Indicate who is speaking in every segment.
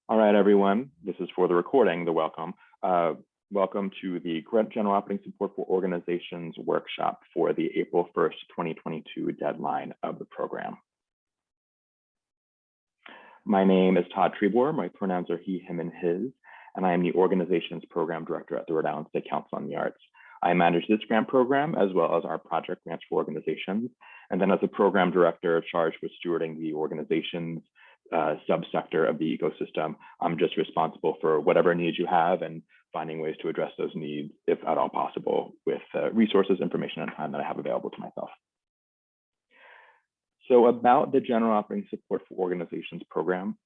Speaker 1: All right, everyone. This is for the recording, the welcome. Welcome to the General Operating Support for Organizations workshop for the April 1st, 2022 deadline of the program. My name is Todd Trebour. My pronouns are he, him, and his, and I am the organization's program director at the Rhode Island State Council on the Arts. I manage this grant program as well as our project grants for organizations. And then as a program director charged with stewarding the organization's subsector of the ecosystem, I'm just responsible for whatever needs you have and finding ways to address those needs, if at all possible, with resources, information, and time that I have available to myself. So about the General Operating Support for Organizations program,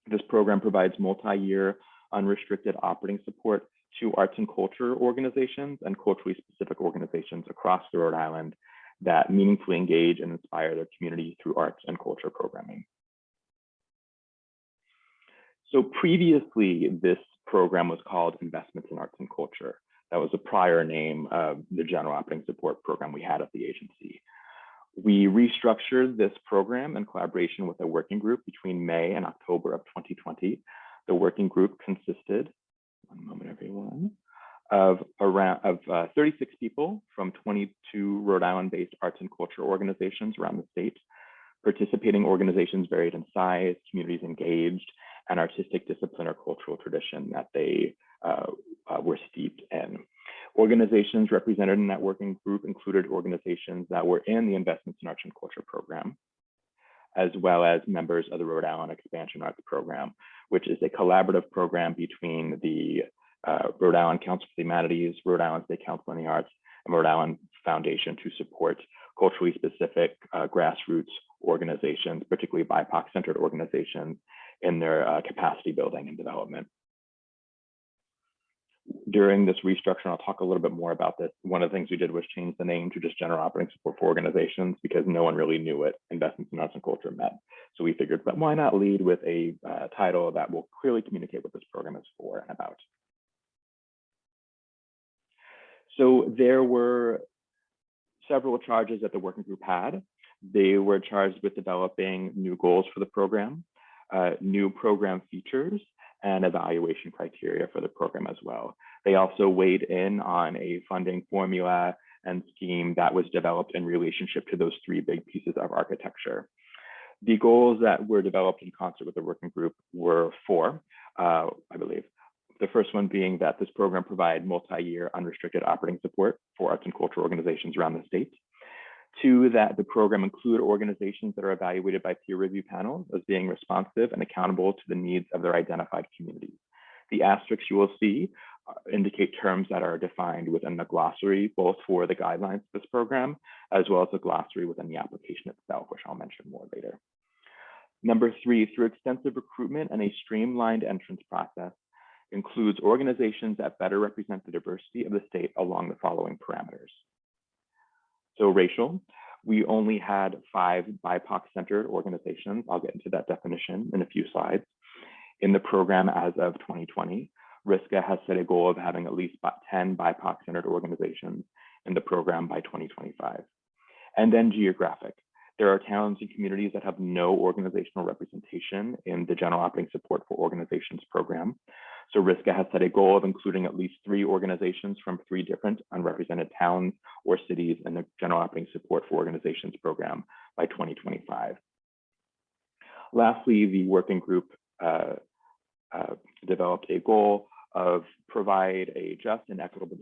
Speaker 1: this program provides multi-year unrestricted operating support to arts and culture organizations and culturally specific organizations across the Rhode Island that meaningfully engage and inspire their community through arts and culture programming. So previously, this program was called Investments in Arts and Culture. That was a prior name of the General Operating Support program we had at the agency. We restructured this program in collaboration with a working group between May and October of 2020. The working group consisted, one moment everyone, of 36 people from 22 Rhode Island-based arts and culture organizations around the state. Participating organizations varied in size, communities engaged, and artistic discipline or cultural tradition that they were steeped in. Organizations represented in that working group included organizations that were in the Investments in Arts and Culture program, as well as members of the Rhode Island Expansion Arts program, which is a collaborative program between the Rhode Island Council for the Humanities, Rhode Island State Council on the Arts, and Rhode Island Foundation to support culturally specific grassroots organizations, particularly Bipac-Centered organizations, in their capacity building and development. During this restructure, I'll talk a little bit more about this. One of the things we did was change the name to just General Operating Support for Organizations because no one really knew what Investments in Arts and Culture meant. So we figured, but why not lead with a title that will clearly communicate what this program is for and about. So there were several charges that the working group had. They were charged with developing new goals for the program, new program features, and evaluation criteria for the program as well. They also weighed in on a funding formula and scheme that was developed in relationship to those three big pieces of architecture. The goals that were developed in concert with the working group were four, I believe. The first one being that this program provide multi-year unrestricted operating support for arts and culture organizations around the state. Two, that the program include organizations that are evaluated by peer review panels as being responsive and accountable to the needs of their identified communities. The asterisks you will see indicate terms that are defined within the glossary, both for the guidelines of this program, as well as the glossary within the application itself, which I'll mention more later. Number three, through extensive recruitment and a streamlined entrance process, includes organizations that better represent the diversity of the state along the following parameters. So racial, we only had 5 BIPOC-centered organizations. I'll get into that definition in a few slides. In the program as of 2020, RISCA has set a goal of having at least 10 BIPOC-centered organizations in the program by 2025. And then geographic. There are towns and communities that have no organizational representation in the General Operating Support for Organizations program. So RISCA has set a goal of including at least 3 organizations from 3 different unrepresented towns or cities in the General Operating Support for Organizations program by 2025. Lastly, the working group developed a goal of provide a just and equitable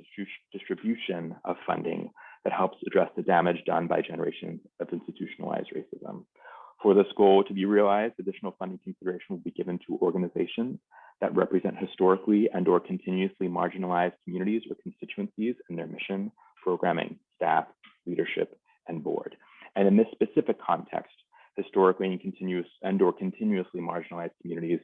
Speaker 1: distribution of funding that helps address the damage done by generations of institutionalized racism. For this goal to be realized, additional funding consideration will be given to organizations that represent historically and/or continuously marginalized communities or constituencies in their mission, programming, staff, leadership, and board. And in this specific context, historically and/or continuously marginalized communities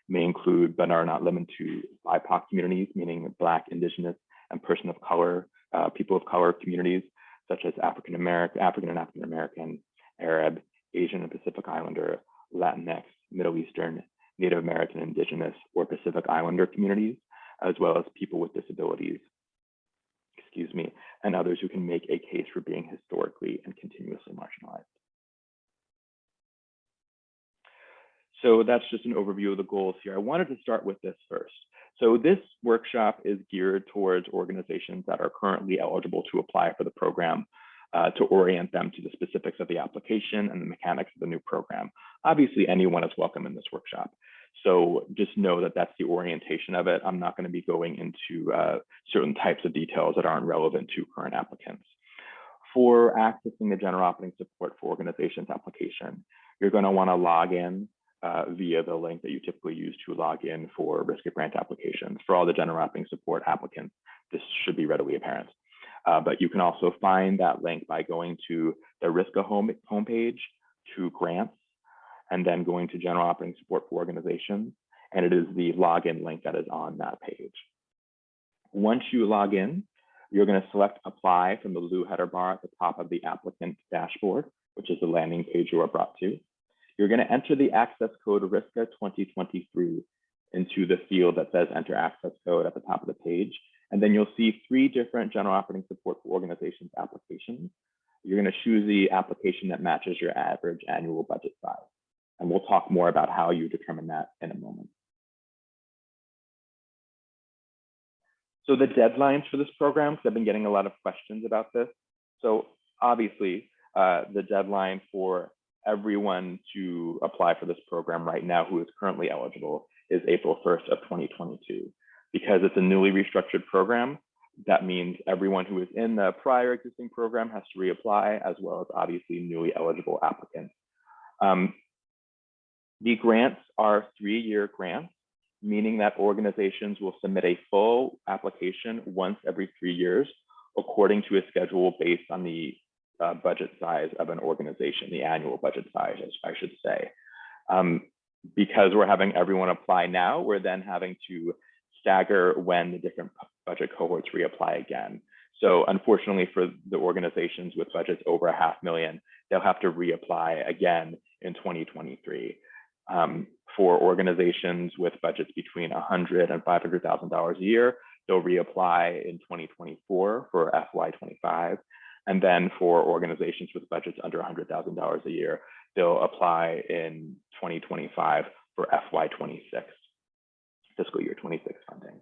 Speaker 1: may include, but are not limited to, BIPOC communities, meaning Black, Indigenous, and person of color, people of color communities, such as African and African American, Arab, Asian and Pacific Islander, Latinx, Middle Eastern, Native American, Indigenous, or Pacific Islander communities, as well as people with disabilities, and others who can make a case for being historically and continuously marginalized. So that's just an overview of the goals here. I wanted to start with this first. So this workshop is geared towards organizations that are currently eligible to apply for the program to orient them to the specifics of the application and the mechanics of the new program. Obviously, anyone is welcome in this workshop. So just know that that's the orientation of it. I'm not going to be going into certain types of details that aren't relevant to current applicants. For accessing the general operating support for organizations application, you're going to want to log in via the link that you typically use to log in for risk of grant applications. For all the general operating support applicants, this should be readily apparent. But you can also find that link by going to the RISCA homepage, to grants, and then going to general operating support for organizations. And it is the login link that is on that page. Once you log in, you're going to select apply from the blue header bar at the top of the applicant dashboard, which is the landing page you are brought to. You're going to enter the access code RISCA 2023 into the field that says enter access code at the top of the page. And then you'll see 3 different general operating support for organizations applications. You're going to choose the application that matches your average annual budget size. And we'll talk more about how you determine that in a moment. So the deadlines for this program, because I've been getting a lot of questions about this. So obviously, the deadline for everyone to apply for this program right now who is currently eligible is April 1st of 2022. Because it's a newly restructured program, that means everyone who is in the prior existing program has to reapply, as well as obviously newly eligible applicants. The grants are 3-year grants, meaning that organizations will submit a full application once every 3 years, according to a schedule based on the budget size of an organization, the annual budget size, I should say. Because we're having everyone apply now, we're then having to stagger when the different budget cohorts reapply again. So unfortunately for the organizations with budgets over $500,000, they'll have to reapply again in 2023. For organizations with budgets between $100,000 and $500,000 a year, they'll reapply in 2024 for FY25. And then for organizations with budgets under $100,000 a year, they'll apply in 2025 for FY26, fiscal year 26 funding.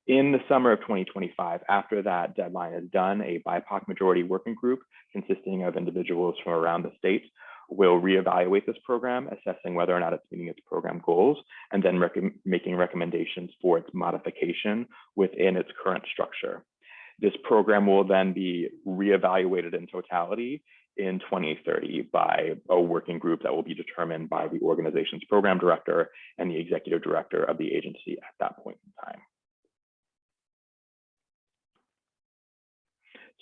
Speaker 1: In the summer of 2025, after that deadline is done, a BIPOC majority working group consisting of individuals from around the state will reevaluate this program, assessing whether or not it's meeting its program goals, and then making recommendations for its modification within its current structure. This program will then be reevaluated in totality in 2030 by a working group that will be determined by the organization's program director and the executive director of the agency at that point in time.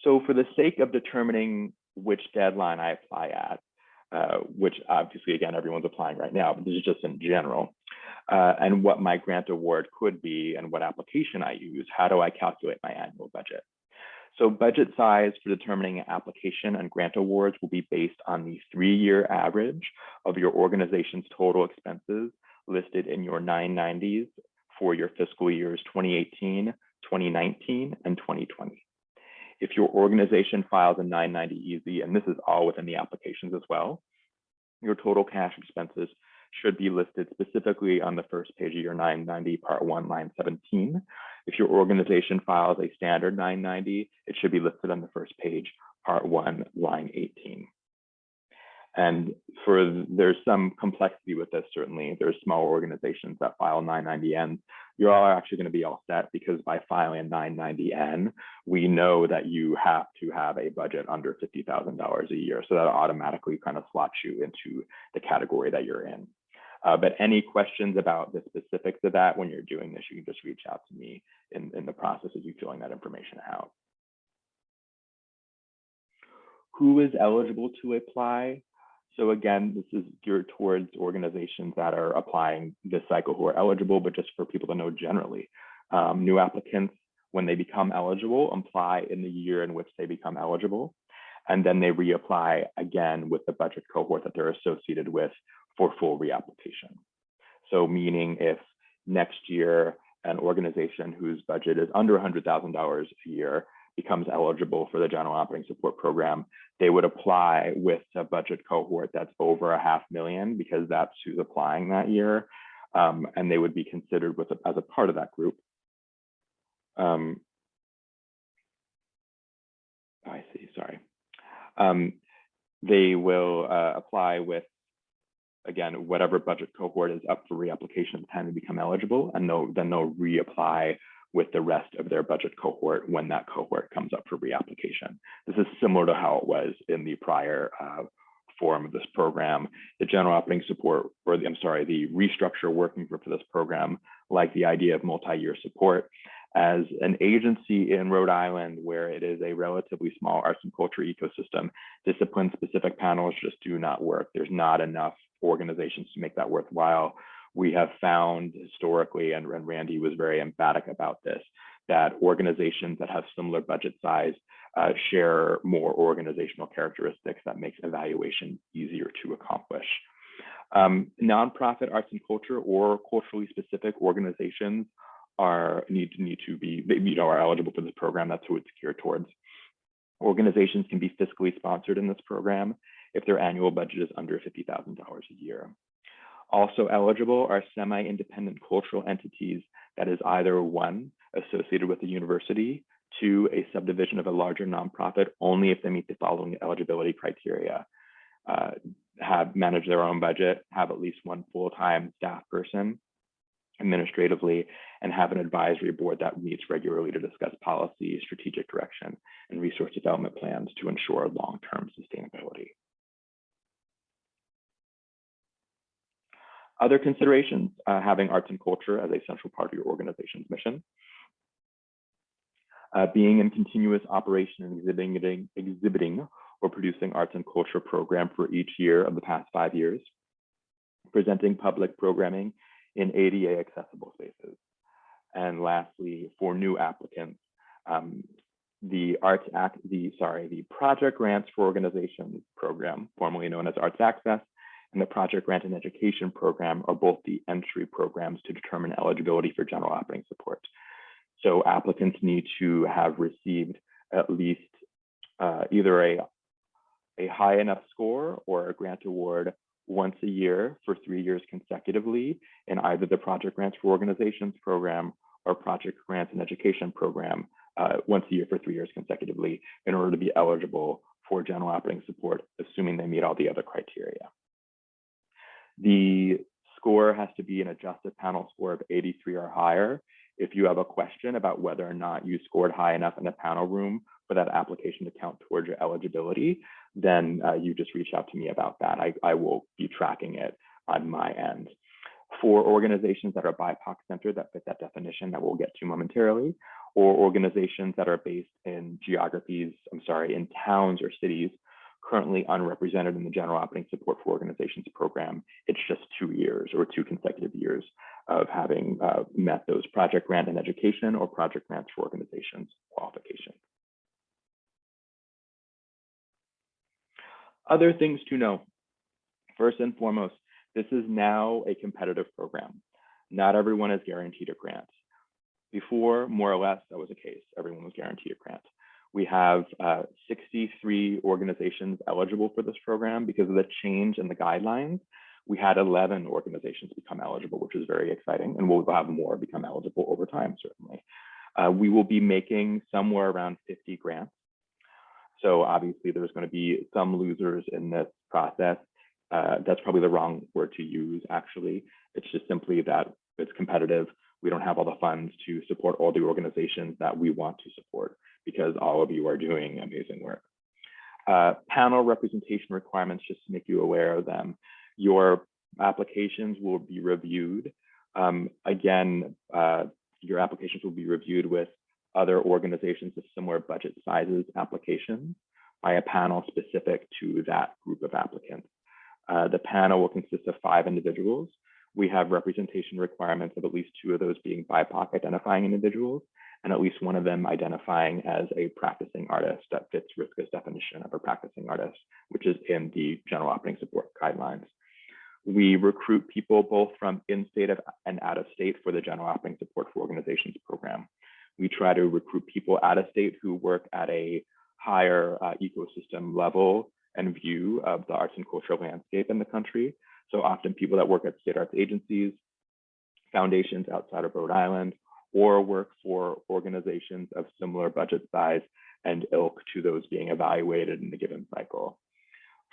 Speaker 1: So for the sake of determining which deadline I apply at, which obviously, again, everyone's applying right now, but this is just in general, and what my grant award could be and what application I use, how do I calculate my annual budget? So budget size for determining application and grant awards will be based on the 3-year average of your organization's total expenses listed in your 990s for your fiscal years 2018, 2019, and 2020. If your organization files a 990 easy, and this is all within the applications as well, your total cash expenses should be listed specifically on the first page of your 990, part 1, line 17. If your organization files a standard 990, it should be listed on the first page, part 1, line 18. And there's some complexity with this, certainly. There's small organizations that file 990Ns. You're all actually going to be all set because by filing a 990N, we know that you have to have a budget under $50,000 a year. So that automatically kind of slots you into the category that you're in. But any questions about the specifics of that when you're doing this, you can just reach out to me in the process of you filling that information out. Who is eligible to apply? So again, this is geared towards organizations that are applying this cycle who are eligible, but just for people to know generally. New applicants, when they become eligible, apply in the year in which they become eligible, and then they reapply again with the budget cohort that they're associated with for full reapplication. So meaning if next year an organization whose budget is under $100,000 a year becomes eligible for the general operating support program, they would apply with a budget cohort that's over $500,000 because that's who's applying that year. And they would be considered as a part of that group. I see, sorry. They will apply with, again, whatever budget cohort is up for reapplication at the time they become eligible, and then they'll reapply with the rest of their budget cohort when that cohort comes up for reapplication. This is similar to how it was in the prior form of this program. The general operating support, or the restructure working group for this program, like the idea of multi-year support. As an agency in Rhode Island, where it is a relatively small arts and culture ecosystem, discipline-specific panels just do not work. There's not enough organizations to make that worthwhile. We have found historically, and Randy was very emphatic about this, that organizations that have similar budget size share more organizational characteristics that makes evaluation easier to accomplish. Nonprofit arts and culture or culturally specific organizations are eligible for this program. That's who it's geared towards. Organizations can be fiscally sponsored in this program if their annual budget is under $50,000 a year. Also eligible are semi-independent cultural entities that is either 1, associated with the university, 2, a subdivision of a larger nonprofit only if they meet the following eligibility criteria: have managed their own budget, have at least 1 full-time staff person administratively, and have an advisory board that meets regularly to discuss policy, strategic direction, and resource development plans to ensure long-term sustainability. Other considerations, having arts and culture as a central part of your organization's mission. Being in continuous operation and exhibiting or producing arts and culture program for each year of the past 5 years. Presenting public programming in ADA accessible spaces. And lastly, for new applicants, the Project Grants for Organizations program, formerly known as Arts Access, and the Project Grant and Education program are both the entry programs to determine eligibility for general operating support. So applicants need to have received at least either a high enough score or a grant award once a year for 3 years consecutively in either the Project Grants for Organizations program or Project Grants and Education program once a year for 3 years consecutively in order to be eligible for general operating support, assuming they meet all the other criteria. The score has to be an adjusted panel score of 83 or higher. If you have a question about whether or not you scored high enough in the panel room for that application to count towards your eligibility, then you just reach out to me about that. I will be tracking it on my end. For organizations that are Bipac-centered that fit that definition that we'll get to momentarily, or organizations that are based in in towns or cities currently unrepresented in the general operating support for organizations program, it's just 2 years or 2 consecutive years of having met those Project Grant and Education or Project Grants for Organizations qualifications. Other things to know. First and foremost, this is now a competitive program. Not everyone is guaranteed a grant. Before, more or less, that was the case. Everyone was guaranteed a grant. We have 63 organizations eligible for this program. Because of the change in the guidelines, we had 11 organizations become eligible, which is very exciting, and we'll have more become eligible over time, certainly. We will be making somewhere around 50 grants. So obviously there's going to be some losers in this process. That's probably the wrong word to use, actually. It's just simply that it's competitive. We don't have all the funds to support all the organizations that we want to support because all of you are doing amazing work. Panel representation requirements, just to make you aware of them. Your applications will be reviewed. Your applications will be reviewed with other organizations of similar budget sizes applications by a panel specific to that group of applicants. The panel will consist of 5 individuals. We have representation requirements of at least 2 of those being BIPOC identifying individuals, and at least 1 of them identifying as a practicing artist that fits RISCA's definition of a practicing artist, which is in the general operating support guidelines. We recruit people both from in-state and out of state for the general operating support for organizations program. We try to recruit people out of state who work at a higher ecosystem level and view of the arts and cultural landscape in the country. So often people that work at state arts agencies, foundations outside of Rhode Island, or work for organizations of similar budget size and ilk to those being evaluated in a given cycle.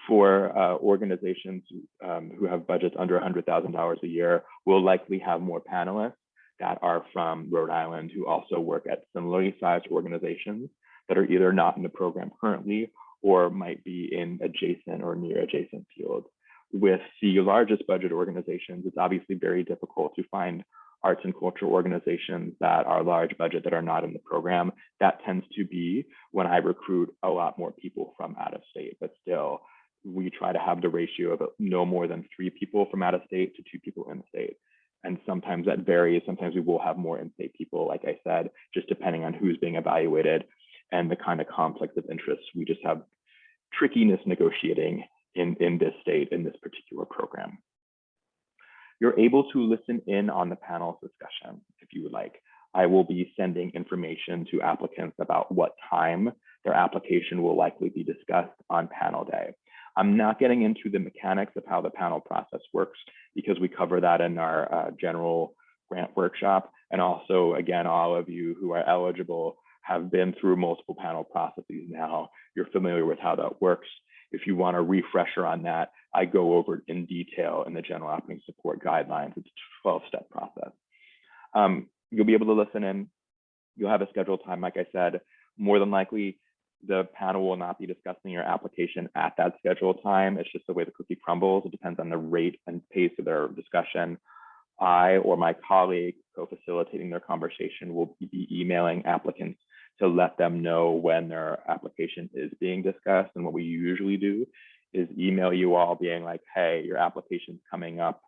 Speaker 1: For organizations who have budgets under $100,000 a year, we'll likely have more panelists that are from Rhode Island who also work at similarly sized organizations that are either not in the program currently or might be in adjacent or near adjacent fields. With the largest budget organizations, it's obviously very difficult to find arts and cultural organizations that are large budget that are not in the program. That tends to be when I recruit a lot more people from out of state, but still we try to have the ratio of no more than 3 people from out of state to 2 people in state. And sometimes that varies. Sometimes we will have more in-state people, like I said, just depending on who's being evaluated and the kind of conflict of interest. We just have trickiness negotiating in this state, in this particular program. You're able to listen in on the panel's discussion if you would like. I will be sending information to applicants about what time their application will likely be discussed on panel day. I'm not getting into the mechanics of how the panel process works because we cover that in our general grant workshop. And also, again, all of you who are eligible have been through multiple panel processes now. You're familiar with how that works. If you want a refresher on that, I go over it in detail in the general applicant support guidelines. It's a 12-step process. You'll be able to listen in. You'll have a scheduled time, like I said. More than likely, the panel will not be discussing your application at that scheduled time. It's just the way the cookie crumbles. It depends on the rate and pace of their discussion. I or my colleague co-facilitating their conversation will be emailing applicants to let them know when their application is being discussed. And what we usually do is email you all being like, hey, your application's coming up.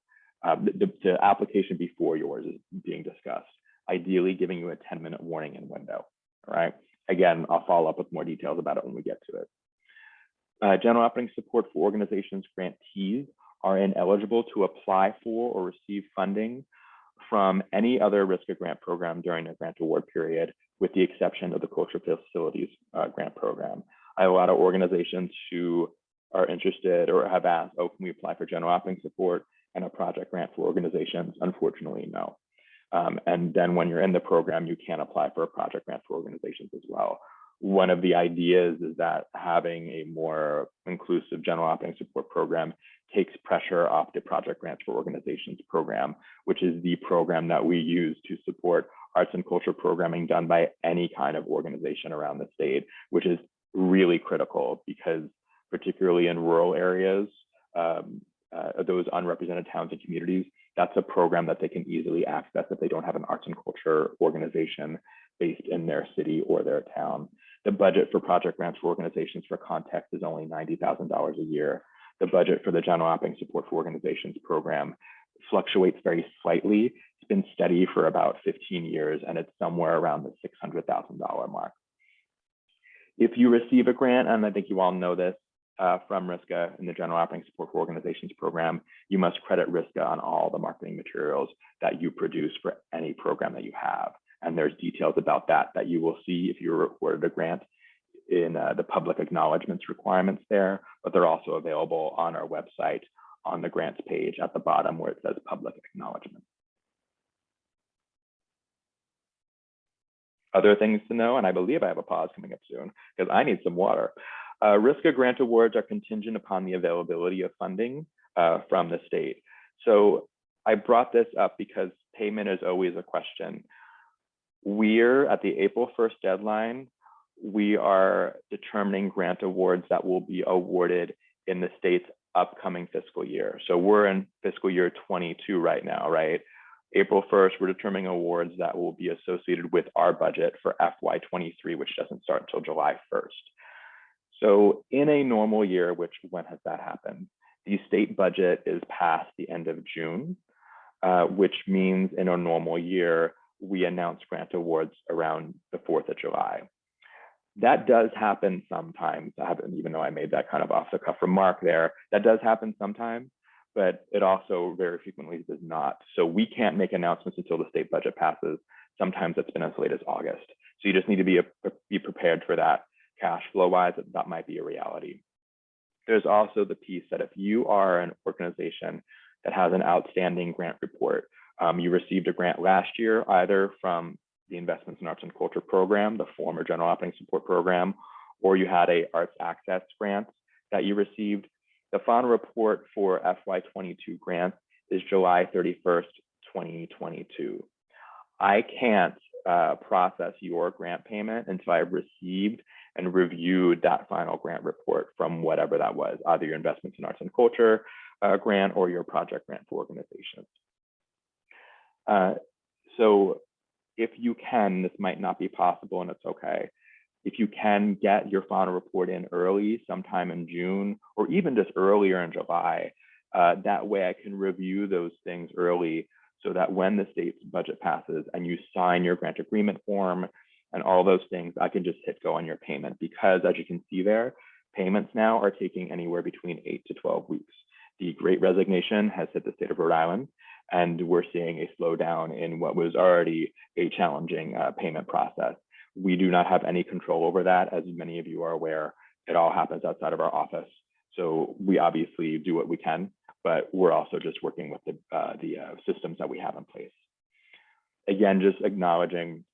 Speaker 1: The application before yours is being discussed, ideally giving you a 10-minute warning and window, all right? Again, I'll follow up with more details about it when we get to it. General applicant support for organizations grantees are ineligible to apply for or receive funding from any other risk grant program during the grant award period, with the exception of the cultural facilities grant program. I have a lot of organizations who are interested or have asked, oh, can we apply for general applicant support and a project grant for organizations? Unfortunately, no. And then when you're in the program, you can apply for a project grant for organizations as well. One of the ideas is that having a more inclusive general applicant support program takes pressure off the project grants for organizations program, which is the program that we use to support arts and culture programming done by any kind of organization around the state, which is really critical because particularly in rural areas, those unrepresented towns and communities, that's a program that they can easily access if they don't have an arts and culture organization based in their city or their town. The budget for project grants for organizations, for context, is only $90,000 a year. The budget for the general applicant support for organizations program fluctuates very slightly. It's been steady for about 15 years, and it's somewhere around the $600,000 mark. If you receive a grant, and I think you all know this, from RISCA in the General Applicant Support for Organizations program, you must credit RISCA on all the marketing materials that you produce for any program that you have. And there's details about that you will see if you're awarded a grant in the public acknowledgements requirements there, but they're also available on our website on the grants page at the bottom where it says public acknowledgement. Other things to know, and I believe I have a pause coming up soon because I need some water. RISCA grant awards are contingent upon the availability of funding from the state. So I brought this up because payment is always a question. We're at the April 1st deadline. We are determining grant awards that will be awarded in the state's upcoming fiscal year. So we're in fiscal year 22 right now, right? April 1st, we're determining awards that will be associated with our budget for FY23, which doesn't start until July 1st. So in a normal year, which when has that happened? The state budget is past the end of June, which means in a normal year, we announce grant awards around the 4th of July. That does happen sometimes, even though I made that kind of off the cuff remark there, that does happen sometimes, but it also very frequently does not. So we can't make announcements until the state budget passes. Sometimes it's been as late as August. So you just need to be prepared for that cash flow wise, that might be a reality. There's also the piece that if you are an organization that has an outstanding grant report, you received a grant last year, either from the Investments in Arts and Culture program, the former General Operating Support program, or you had a Arts Access grant that you received. The final report for FY22 grants is July 31st, 2022. I can't process your grant payment until I've received and reviewed that final grant report from whatever that was, either your Investments in Arts and Culture grant or your project grant for organizations. So if you can, this might not be possible and it's okay. If you can get your final report in early, sometime in June, or even just earlier in July, that way I can review those things early so that when the state's budget passes and you sign your grant agreement form and all those things, I can just hit go on your payment, because as you can see there, payments now are taking anywhere between 8 to 12 weeks. The Great Resignation has hit the state of Rhode Island, and we're seeing a slowdown in what was already a challenging payment process. We do not have any control over that. As many of you are aware, it all happens outside of our office. So we obviously do what we can, but we're also just working with the systems that we have in place. Again, just acknowledging,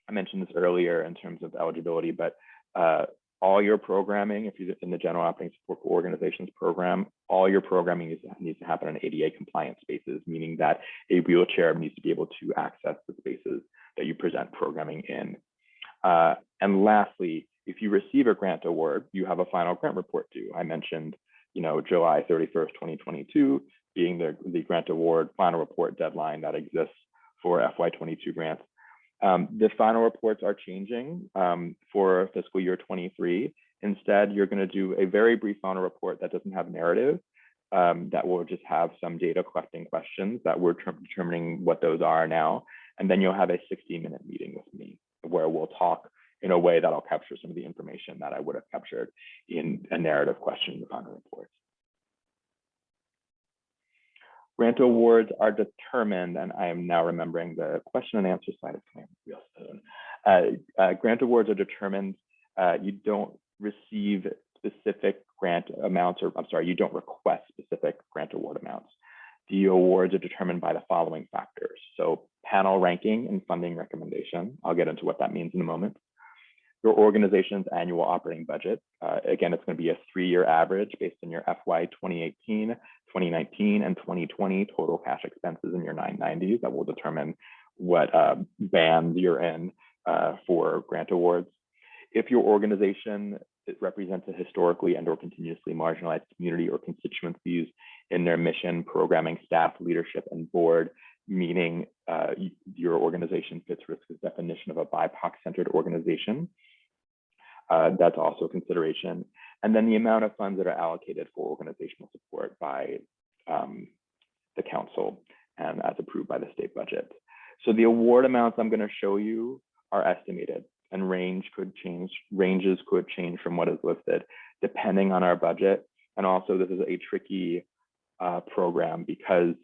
Speaker 1: I mentioned this earlier in terms of eligibility, but all your programming, if you're in the General Operating Support for Organizations program, all your programming needs to happen in ADA compliant spaces, meaning that a wheelchair needs to be able to access the spaces that you present programming in. And lastly, if you receive a grant award, you have a final grant report due. I mentioned, July 31st, 2022 being the grant award final report deadline that exists for FY22 grants. The final reports are changing for fiscal year 23. Instead, you're going to do a very brief final report that doesn't have narrative, that will just have some data collecting questions that we're determining what those are now. And then you'll have a 60-minute meeting with me where we'll talk in a way that'll capture some of the information that I would have captured in a narrative question in the final report. Grant awards are determined, and I am now remembering the question and answer slide is coming real soon. Grant awards are determined. You don't receive specific grant amounts, or I'm sorry, you don't request specific grant award amounts. The awards are determined by the following factors. So panel ranking and funding recommendation. I'll get into what that means in a moment. Your organization's annual operating budget. Again, it's going to be a 3-year average based on your FY 2018, 2019, and 2020 total cash expenses in your 990s that will determine what band you're in for grant awards. If your organization represents a historically and/or continuously marginalized community or constituencies in their mission, programming, staff, leadership, and board, meaning your organization fits RISC's definition of a Bipac-Centered Organization. That's also a consideration. And then the amount of funds that are allocated for organizational support by the council and as approved by the state budget. So the award amounts I'm going to show you are estimated, and ranges could change from what is listed depending on our budget. And also this is a tricky program because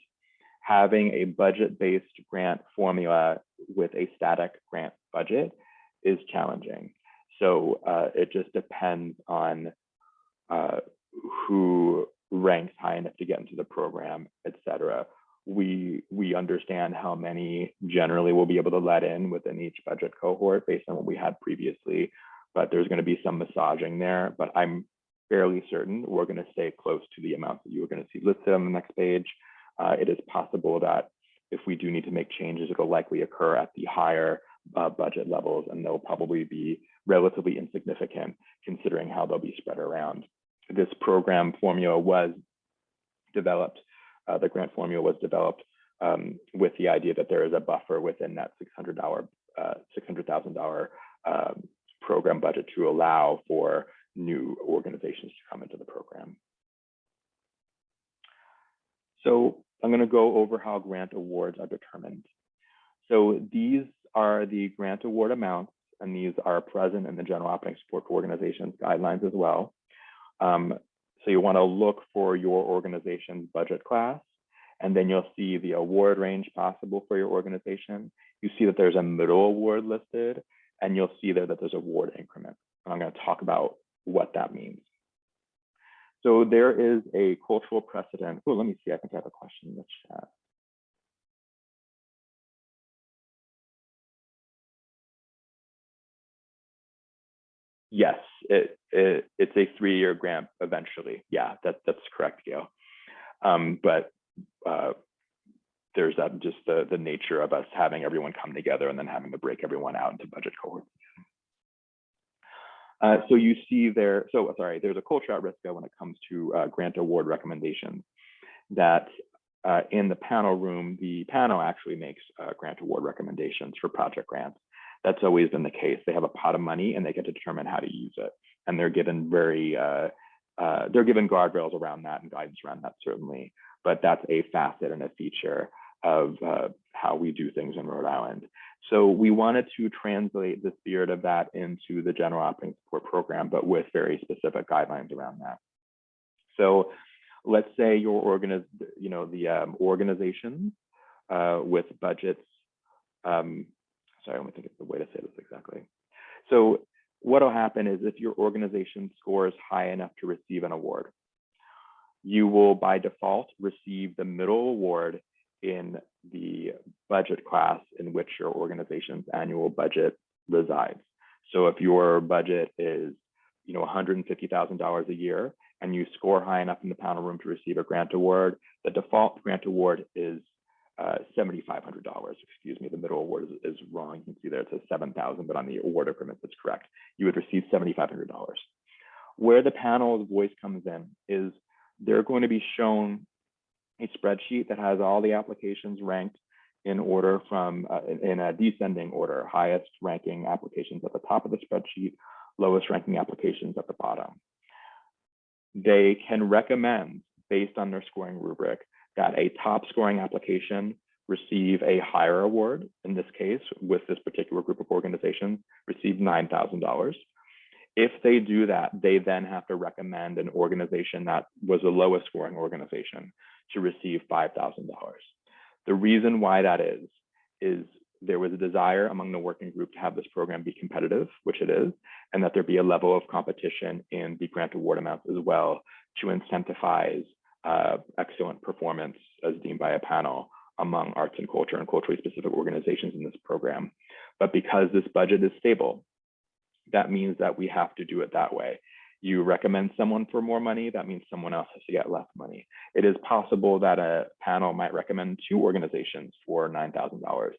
Speaker 1: having a budget-based grant formula with a static grant budget is challenging. So it just depends on who ranks high enough to get into the program, et cetera. We understand how many generally will be able to let in within each budget cohort based on what we had previously, but there's going to be some massaging there. But I'm fairly certain we're going to stay close to the amounts that you are going to see listed on the next page. It is possible that if we do need to make changes, it will likely occur at the higher budget levels, and they'll probably be relatively insignificant considering how they'll be spread around. This program formula was developed, the grant formula was developed with the idea that there is a buffer within that $600,000 program budget to allow for new organizations to come into the program. So I'm going to go over how grant awards are determined. So these are the grant award amounts, and these are present in the General Operating Support for Organizations guidelines as well. So you want to look for your organization's budget class, and then you'll see the award range possible for your organization. You see that there's a middle award listed, and you'll see there that there's award increments. And I'm going to talk about what that means. So there is a cultural precedent. Oh, let me see. I think I have a question in the chat. Yes, it's a 3-year grant eventually. Yeah, that's correct, Gail. But there's just the nature of us having everyone come together and then having to break everyone out into budget cohorts. So you see there, there's a culture at risk when it comes to grant award recommendations, that in the panel room, the panel actually makes grant award recommendations for project grants. That's always been the case. They have a pot of money and they get to determine how to use it. And they're given they're given guardrails around that and guidance around that, certainly. But that's a facet and a feature of how we do things in Rhode Island. So we wanted to translate the spirit of that into the general operating support program, but with very specific guidelines around that. So let's say your organizations with budgets. Sorry, let me think of the way to say this exactly. So what will happen is if your organization scores high enough to receive an award, you will by default receive the middle award in the budget class in which your organization's annual budget resides. So if your budget is $150,000 a year and you score high enough in the panel room to receive a grant award, the default grant award is $7,500. Excuse me, the middle award is wrong. You can see there it says $7,000, but on the award increments it's correct. You would receive $7,500. Where the panel's voice comes in is they're going to be shown a spreadsheet that has all the applications ranked in order from in a descending order, highest ranking applications at the top of the spreadsheet, lowest ranking applications at the bottom. They can recommend, based on their scoring rubric, that a top scoring application receive a higher award. In this case, with this particular group of organizations, receive $9,000. If they do that, they then have to recommend an organization that was the lowest scoring organization to receive $5,000. The reason why that is there was a desire among the working group to have this program be competitive, which it is, and that there be a level of competition in the grant award amounts as well to incentivize excellent performance as deemed by a panel among arts and culturally specific organizations in this program. But because this budget is stable, that means that we have to do it that way. You recommend someone for more money, that means someone else has to get less money. It is possible that a panel might recommend 2 organizations for $9,000,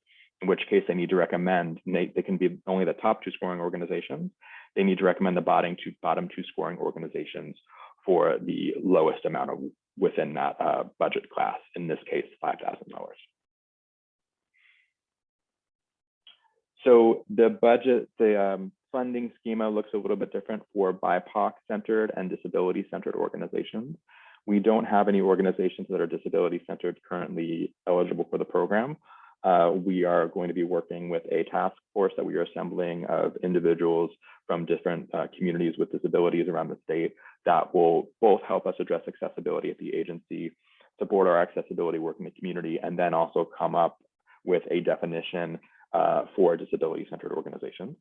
Speaker 1: in which case they need to recommend, they can be only the top 2 scoring organizations. They need to recommend the bottom two scoring organizations for the lowest amount of within that budget class, in this case, $5,000. So the budget, the funding schema looks a little bit different for BIPOC-centered and disability-centered organizations. We don't have any organizations that are disability-centered currently eligible for the program. We are going to be working with a task force that we are assembling of individuals from different communities with disabilities around the state that will both help us address accessibility at the agency, support our accessibility work in the community, and then also come up with a definition for disability-centered organizations.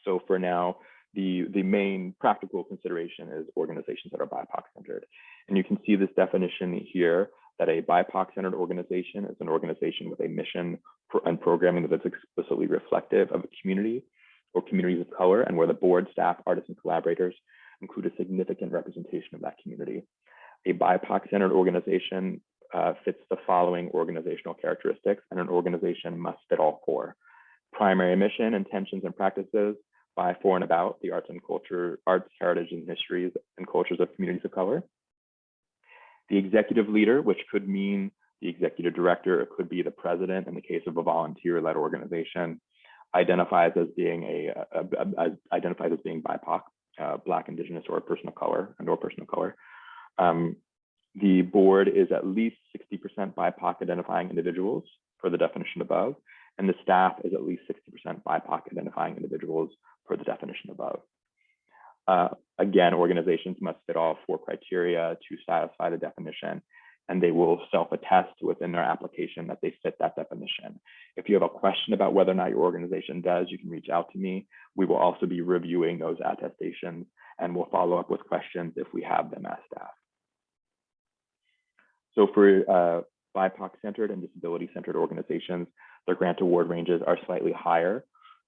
Speaker 1: So for now, the main practical consideration is organizations that are BIPOC-centered. And you can see this definition here, that a BIPOC-centered organization is an organization with a mission and programming that's explicitly reflective of a community or communities of color, and where the board, staff, artists, and collaborators include a significant representation of that community. A BIPOC-centered organization fits the following organizational characteristics, and an organization must fit all 4. Primary mission, intentions, and practices by, for, and about the arts and culture, arts, heritage, and histories and cultures of communities of color. The executive leader, which could mean the executive director, it could be the president in the case of a volunteer-led organization, identifies as being BIPOC, Black, Indigenous, or person of color, and or person of color. The board is at least 60% BIPOC identifying individuals for the definition above, and the staff is at least 60% BIPOC identifying individuals for the definition above. Again, organizations must fit all 4 criteria to satisfy the definition, and they will self-attest within their application that they fit that definition. If you have a question about whether or not your organization does, you can reach out to me. We will also be reviewing those attestations, and we'll follow up with questions if we have them as staff. So for BIPOC-centered and disability-centered organizations, their grant award ranges are slightly higher,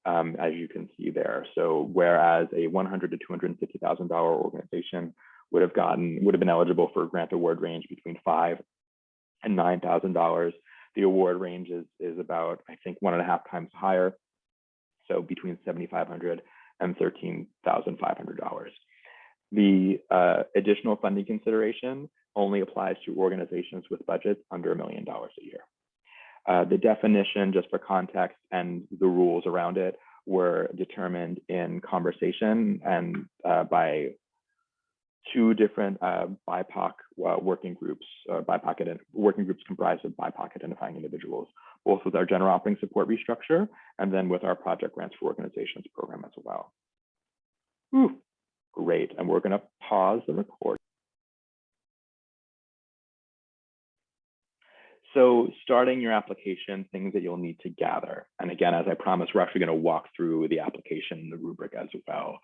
Speaker 1: as you can see there. So whereas a $100,000 to $250,000 organization would have been eligible for a grant award range between $5,000 and $9,000, the award range is about, I think, 1.5 times higher. So between $7,500 and $13,500. The additional funding consideration only applies to organizations with budgets under $1 million a year. The definition, just for context, and the rules around it were determined in conversation and by 2 different BIPOC working groups, working groups comprised of BIPOC identifying individuals, both with our general operating support restructure and then with our project grants for organizations program as well. Ooh, great, and we're gonna pause the recording. So starting your application, things that you'll need to gather. And again, as I promised, we're actually gonna walk through the application, the rubric as well.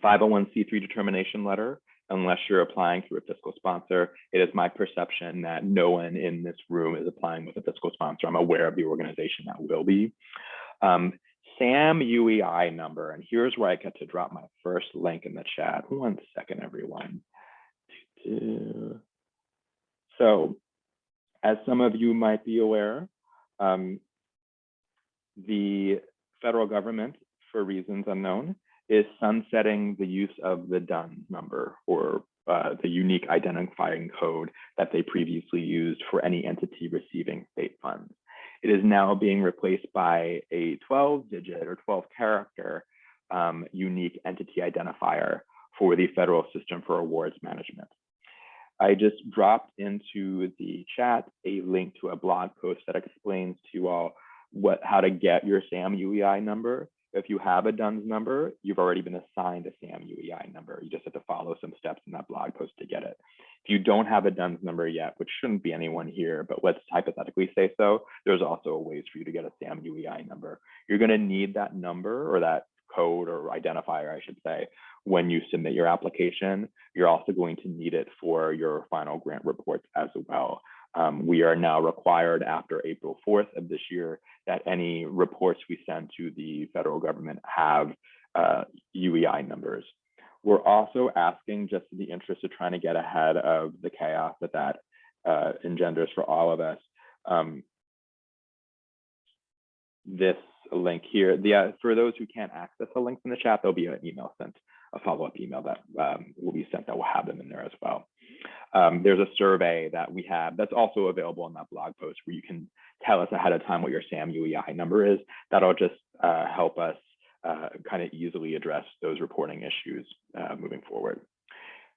Speaker 1: 501c3 determination letter, unless you're applying through a fiscal sponsor. It is my perception that no one in this room is applying with a fiscal sponsor. I'm aware of the organization that will be. SAM UEI number, and here's where I get to drop my first link in the chat. 1 second, everyone. So, as some of you might be aware, the federal government, for reasons unknown, is sunsetting the use of the DUNS number, or the unique identifying code that they previously used for any entity receiving state funds. It is now being replaced by a 12-digit or 12-character unique entity identifier for the federal system for awards management. I just dropped into the chat a link to a blog post that explains to you all how to get your SAM UEI number. If you have a DUNS number, you've already been assigned a SAM UEI number. You just have to follow some steps in that blog post to get it. If you don't have a DUNS number yet, which shouldn't be anyone here, but let's hypothetically say so, there's also ways for you to get a SAM UEI number. You're gonna need that number, or that code or identifier, I should say, when you submit your application. You're also going to need it for your final grant reports as well. We are now required after April 4th of this year that any reports we send to the federal government have UEI numbers. We're also asking, just in the interest of trying to get ahead of the chaos that engenders for all of us, this link here. For those who can't access the links in the chat, there'll be an email sent, a follow-up email that will be sent that will have them in there as well. There's a survey that we have that's also available on that blog post where you can tell us ahead of time what your SAM UEI number is. That'll just help us kind of easily address those reporting issues moving forward.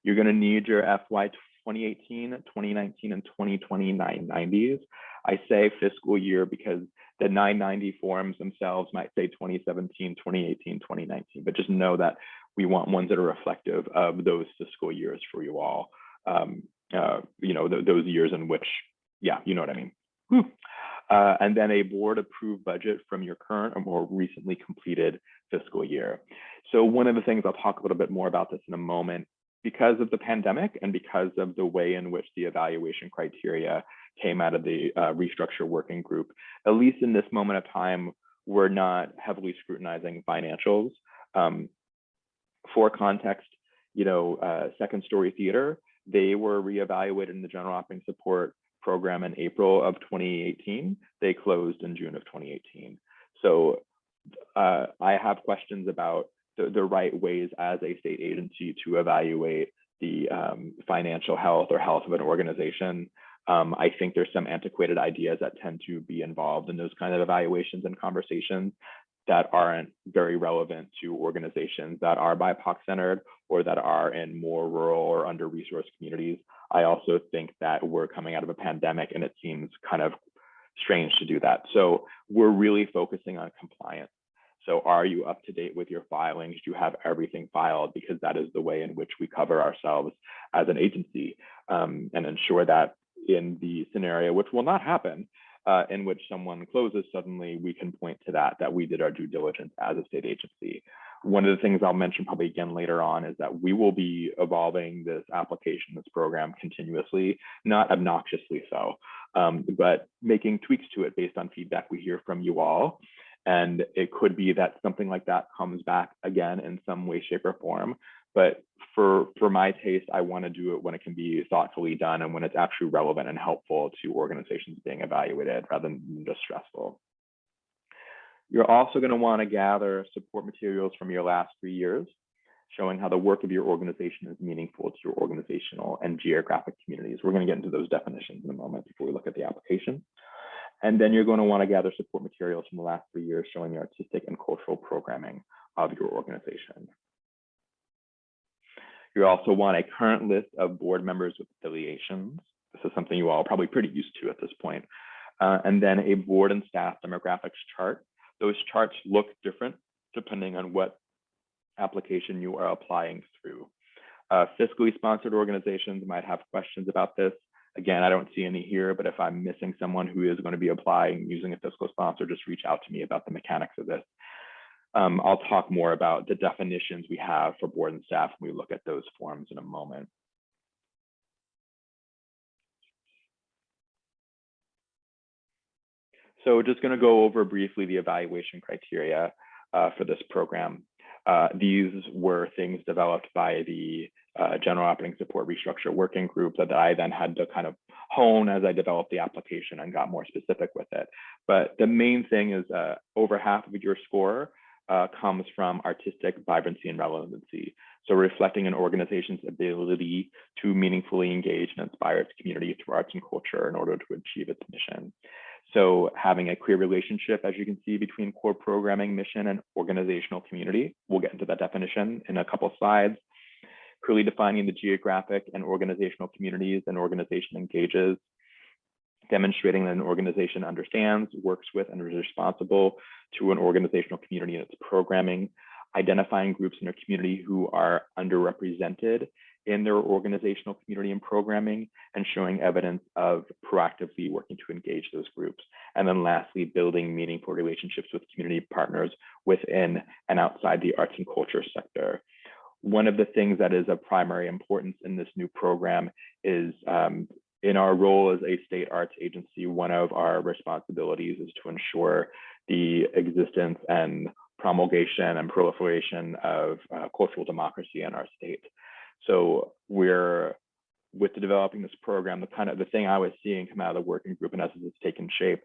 Speaker 1: You're going to need your FY 2018, 2019, and 2020 990s. I say fiscal year because the 990 forms themselves might say 2017, 2018, 2019, but just know that we want ones that are reflective of those fiscal years for you all. You know, those years in which, yeah, you know what I mean. And then a board approved budget from your current or more recently completed fiscal year. So one of the things, I'll talk a little bit more about this in a moment, because of the pandemic and because of the way in which the evaluation criteria came out of the restructure working group, at least in this moment of time, we're not heavily scrutinizing financials. For context, you know, Second Story Theater, they were reevaluated in the general operating support program in April of 2018. They closed in June of 2018. So I have questions about the right ways as a state agency to evaluate the financial health or health of an organization. I think there's some antiquated ideas that tend to be involved in those kind of evaluations and conversations that aren't very relevant to organizations that are BIPOC-centered or that are in more rural or under-resourced communities. I also think that we're coming out of a pandemic and it seems kind of strange to do that. So we're really focusing on compliance. So are you up to date with your filings? Do you have everything filed? Because that is the way in which we cover ourselves as an agency, and ensure that in the scenario, which will not happen, in which someone closes suddenly, we can point to that we did our due diligence as a state agency. One of the things I'll mention probably again later on is that we will be evolving this application, this program continuously, not obnoxiously so, but making tweaks to it based on feedback we hear from you all. And it could be that something like that comes back again in some way, shape, or form. But for my taste, I want to do it when it can be thoughtfully done and when it's actually relevant and helpful to organizations being evaluated rather than just stressful. You're also going to want to gather support materials from your last 3 years, showing how the work of your organization is meaningful to your organizational and geographic communities. We're going to get into those definitions in a moment before we look at the application. And then you're going to want to gather support materials from the last 3 years showing the artistic and cultural programming of your organization. You also want a current list of board members with affiliations. This is something you all are probably pretty used to at this point. And then a board and staff demographics chart. Those charts look different depending on what application you are applying through. Fiscally sponsored organizations might have questions about this. Again, I don't see any here, but if I'm missing someone who is going to be applying using a fiscal sponsor, just reach out to me about the mechanics of this. I'll talk more about the definitions we have for board and staff when we look at those forms in a moment. So just going to go over briefly the evaluation criteria for this program. These were things developed by the General Operating Support Restructure Working Group that I then had to kind of hone as I developed the application and got more specific with it. But the main thing is over half of your score comes from artistic, vibrancy, and relevancy. So reflecting an organization's ability to meaningfully engage and inspire its community through arts and culture in order to achieve its mission. So having a clear relationship, as you can see, between core programming, mission, and organizational community. We'll get into that definition in a couple of slides. Clearly defining the geographic and organizational communities an organization engages. Demonstrating that an organization understands, works with, and is responsible to an organizational community and its programming. Identifying groups in their community who are underrepresented in their organizational community and programming, and showing evidence of proactively working to engage those groups. And then lastly, building meaningful relationships with community partners within and outside the arts and culture sector. One of the things that is of primary importance in this new program is in our role as a state arts agency, one of our responsibilities is to ensure the existence and promulgation and proliferation of cultural democracy in our state. So with developing this program, the thing I was seeing come out of the working group and as it's taken shape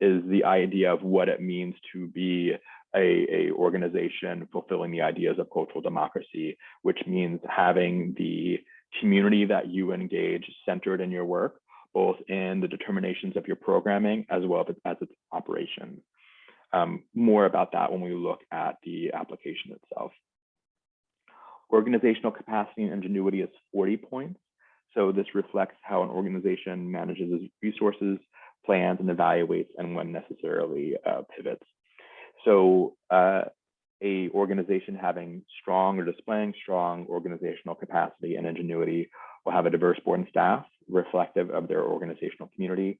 Speaker 1: is the idea of what it means to be a organization fulfilling the ideas of cultural democracy, which means having the community that you engage centered in your work, both in the determinations of your programming as well as its operations. More about that when we look at the application itself. Organizational capacity and ingenuity is 40 points. So this reflects how an organization manages its resources, plans, and evaluates, and when necessarily pivots. So a organization having strong or displaying strong organizational capacity and ingenuity will have a diverse board and staff reflective of their organizational community.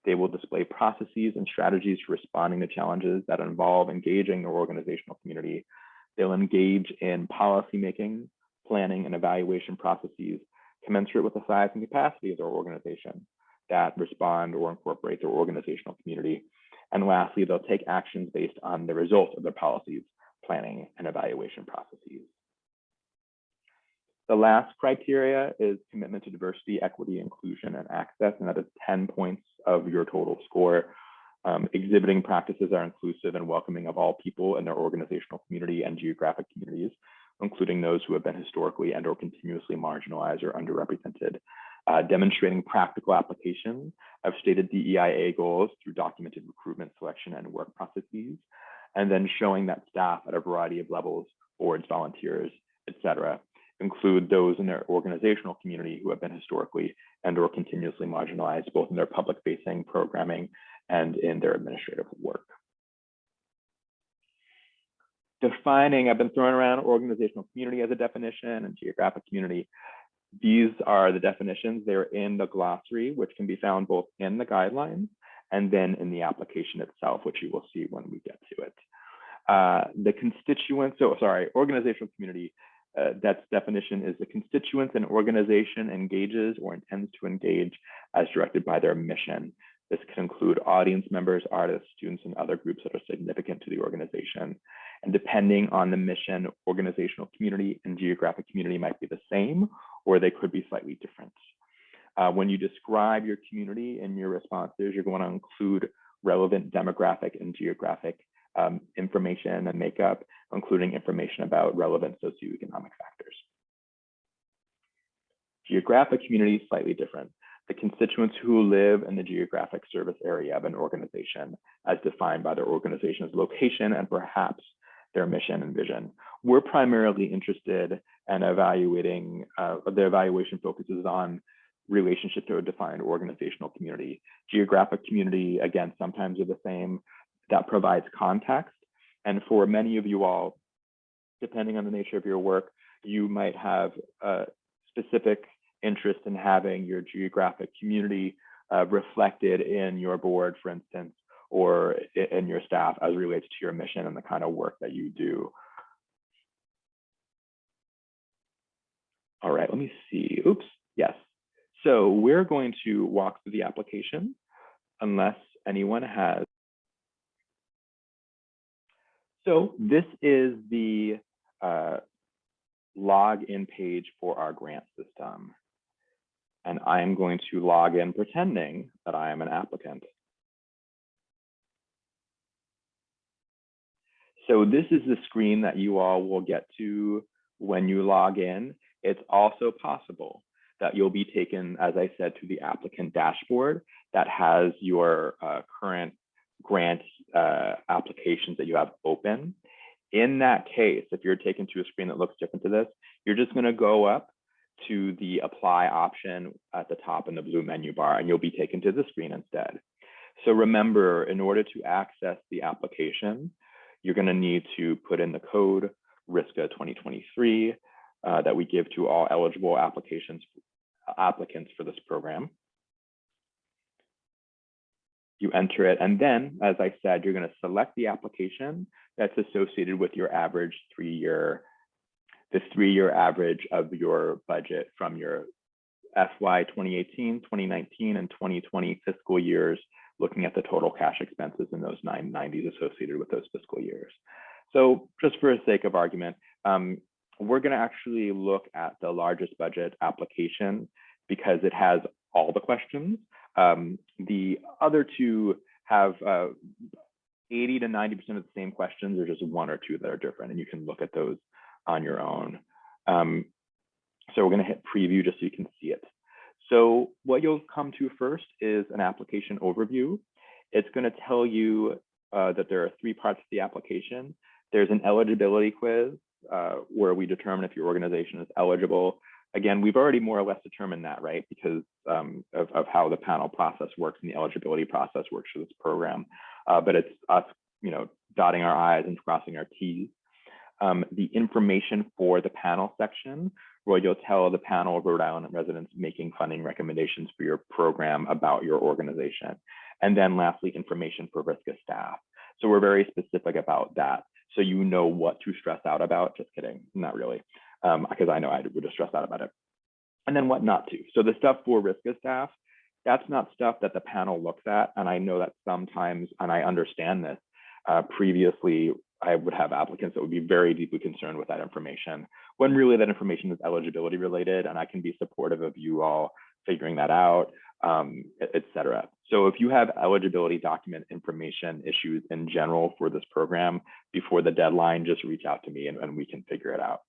Speaker 1: They will display processes and strategies for responding to challenges that involve engaging their organizational community. They'll engage in policymaking, planning, and evaluation processes commensurate with the size and capacity of their organization that respond or incorporate their organizational community. And lastly, they'll take actions based on the results of their policies, planning, and evaluation processes. The last criteria is commitment to diversity, equity, inclusion, and access, and that is 10 points of your total score. Exhibiting practices are inclusive and welcoming of all people in their organizational community and geographic communities, including those who have been historically and or continuously marginalized or underrepresented. Demonstrating practical application of stated DEIA goals through documented recruitment, selection, and work processes, and then showing that staff at a variety of levels, boards, volunteers, et cetera, include those in their organizational community who have been historically and or continuously marginalized, both in their public-facing programming and in their administrative work. Defining, I've been throwing around organizational community as a definition and geographic community. These are the definitions. They're in the glossary, which can be found both in the guidelines and then in the application itself, which you will see when we get to it. The constituents, organizational community, that's definition is the constituents an organization engages or intends to engage as directed by their mission. This can include audience members, artists, students, and other groups that are significant to the organization. And depending on the mission, organizational community and geographic community might be the same, or they could be slightly different. When you describe your community in your responses, you're going to include relevant demographic and geographic information and makeup, including information about relevant socioeconomic factors. Geographic community is slightly different. The constituents who live in the geographic service area of an organization as defined by their organization's location and perhaps their mission and vision. We're primarily interested in evaluating, the evaluation focuses on relationship to a defined organizational community. Geographic community, again, sometimes are the same. That provides context. And for many of you all, depending on the nature of your work, you might have a specific interest in having your geographic community reflected in your board, for instance, or in your staff as relates to your mission and the kind of work that you do. All right, let me see. Oops, yes. So we're going to walk through the application unless anyone has. So this is the login page for our grant system. And I am going to log in pretending that I am an applicant. So this is the screen that you all will get to when you log in. It's also possible that you'll be taken, as I said, to the Applicant Dashboard that has your current grant applications that you have open. In that case, if you're taken to a screen that looks different to this, you're just going to go up to the apply option at the top in the blue menu bar, and you'll be taken to the screen instead. So remember, in order to access the application, you're going to need to put in the code RISCA 2023 that we give to all eligible applicants for this program. You enter it, and then, as I said, you're going to select the application that's associated with your average the three-year average of your budget from your FY 2018, 2019, and 2020 fiscal years, looking at the total cash expenses in those 990s associated with those fiscal years. So just for the sake of argument, we're going to actually look at the largest budget application because it has all the questions. The other two have 80 to 90% of the same questions. There's just one or two that are different, and you can look at those on your own. So we're going to hit preview just so you can see it. So what you'll come to first is an application overview. It's going to tell you that there are 3 parts to the application. There's an eligibility quiz where we determine if your organization is eligible. Again, we've already more or less determined that, right? Because of how the panel process works and the eligibility process works for this program. But it's us, dotting our I's and crossing our T's. The information for the panel section, where you'll tell the panel of Rhode Island residents making funding recommendations for your program about your organization. And then lastly, information for RISCA staff. So we're very specific about that. So you know what to stress out about. Just kidding, not really, because I know I would have stressed out about it. And then what not to. So the stuff for RISCA staff, that's not stuff that the panel looks at. And I know that sometimes, and I understand this, previously, I would have applicants that would be very deeply concerned with that information, when really that information is eligibility related, and I can be supportive of you all figuring that out, et cetera. So if you have eligibility document information issues in general for this program before the deadline, just reach out to me and we can figure it out.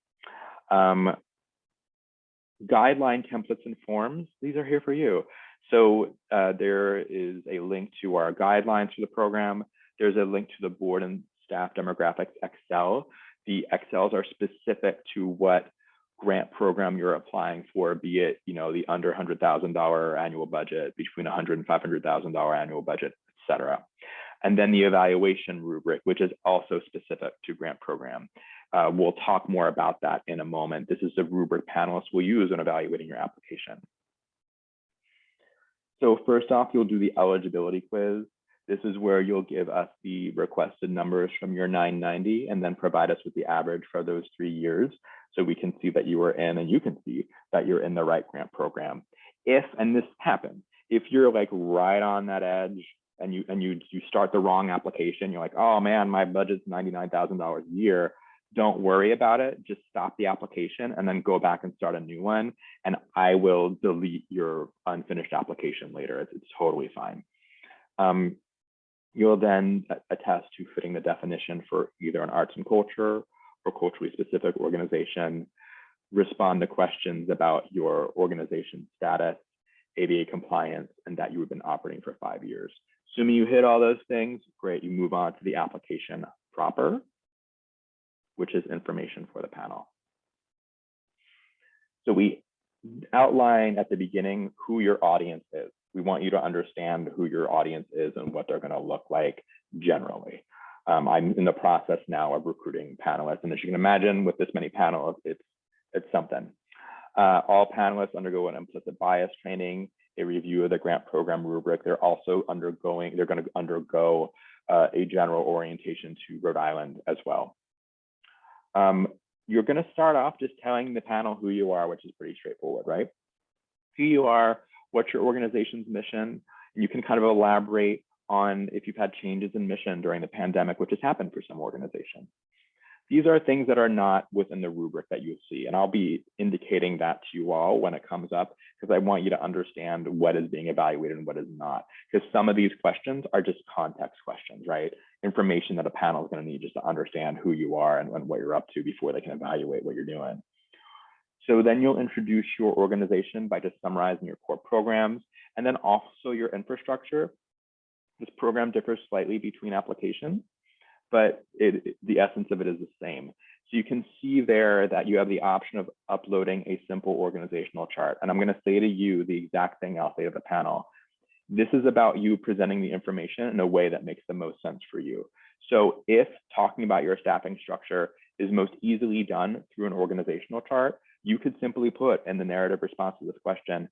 Speaker 1: Guideline templates and forms, these are here for you. So there is a link to our guidelines for the program. There's a link to the board and staff demographics Excel. The Excels are specific to what grant program you're applying for, be it the under $100,000 annual budget, between $100,000 and $500,000 annual budget, et cetera. and then the evaluation rubric, which is also specific to grant program. We'll talk more about that in a moment. This is the rubric panelists will use when evaluating your application. So first off, you'll do the eligibility quiz. This is where you'll give us the requested numbers from your 990 and then provide us with the average for those 3 years so we can see that you are in and you can see that you're in the right grant program. If, and this happens, if you're like right on that edge and you start the wrong application, you're like, oh man, my budget's $99,000 a year, don't worry about it. Just stop the application and then go back and start a new one. And I will delete your unfinished application later. It's totally fine. You'll then attest to fitting the definition for either an arts and culture or culturally specific organization, respond to questions about your organization status, ADA compliance, and that you have been operating for 5 years. Assuming you hit all those things, great, you move on to the application proper, which is information for the panel. So we outline at the beginning who your audience is. We want you to understand who your audience is and what they're going to look like generally. I'm in the process now of recruiting panelists, and as you can imagine, with this many panelists, it's something. All panelists undergo an implicit bias training, a review of the grant program rubric. They're also going to undergo a general orientation to Rhode Island as well. You're going to start off just telling the panel who you are, which is pretty straightforward, right? Who you are, what's your organization's mission, and you can kind of elaborate on if you've had changes in mission during the pandemic, which has happened for some organizations. These are things that are not within the rubric that you see, and I'll be indicating that to you all when it comes up, because I want you to understand what is being evaluated and what is not, because some of these questions are just context questions, right? Information that a panel is going to need just to understand who you are and what you're up to before they can evaluate what you're doing. So then you'll introduce your organization by just summarizing your core programs and then also your infrastructure. This program differs slightly between applications, but the essence of it is the same. So you can see there that you have the option of uploading a simple organizational chart. And I'm going to say to you the exact thing I'll say to the panel. This is about you presenting the information in a way that makes the most sense for you. So if talking about your staffing structure is most easily done through an organizational chart, you could simply put in the narrative response to this question,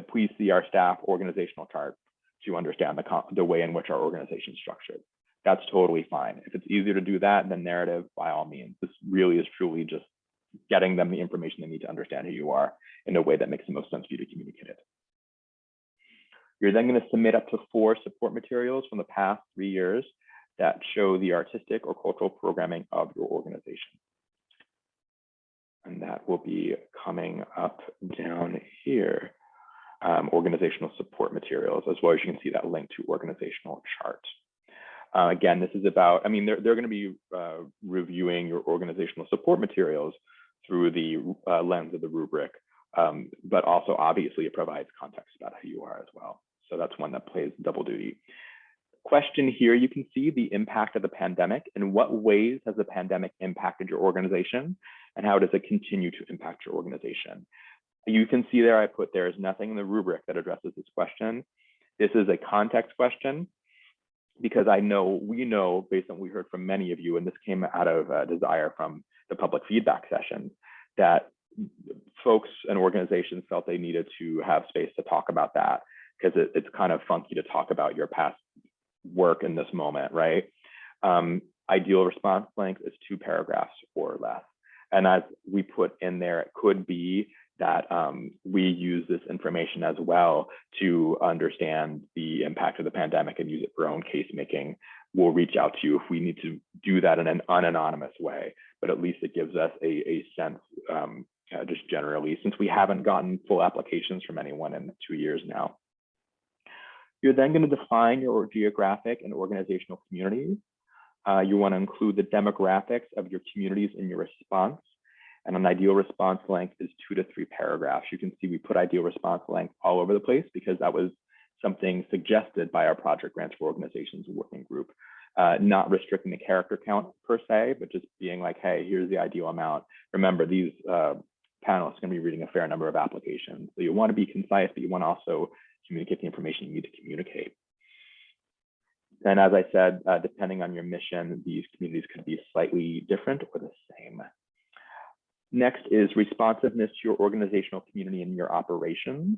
Speaker 1: please see our staff organizational chart to understand the way in which our organization is structured. That's totally fine. If it's easier to do that than narrative, by all means. This really is truly just getting them the information they need to understand who you are in a way that makes the most sense for you to communicate it. You're then going to submit up to 4 support materials from the past 3 years that show the artistic or cultural programming of your organization. And that will be coming up down here, organizational support materials, as well as you can see that link to organizational chart. Again, this is about, they're going to be reviewing your organizational support materials through the lens of the rubric, but also obviously it provides context about who you are as well. So that's one that plays double duty. Question here, you can see the impact of the pandemic. In what ways has the pandemic impacted your organization, and how does it continue to impact your organization? You can see there, I put there is nothing in the rubric that addresses this question. This is a context question because we know based on what we heard from many of you, and this came out of a desire from the public feedback session, that folks and organizations felt they needed to have space to talk about that because it's kind of funky to talk about your past work in this moment, right? Ideal response length is 2 paragraphs or less. And as we put in there, it could be that we use this information as well to understand the impact of the pandemic and use it for our own case making. We'll reach out to you if we need to do that in an unanonymous way, but at least it gives us a sense just generally, since we haven't gotten full applications from anyone in 2 years now. You're then going to define your geographic and organizational communities. You want to include the demographics of your communities in your response. And an ideal response length is 2 to 3 paragraphs. You can see we put ideal response length all over the place because that was something suggested by our Project Grants for Organizations working group. Not restricting the character count per se, but just being like, hey, here's the ideal amount. Remember, these panelists are going to be reading a fair number of applications. So you want to be concise, but you want to also communicate the information you need to communicate. And as I said, depending on your mission, these communities could be slightly different or the same. Next is responsiveness to your organizational community and your operations.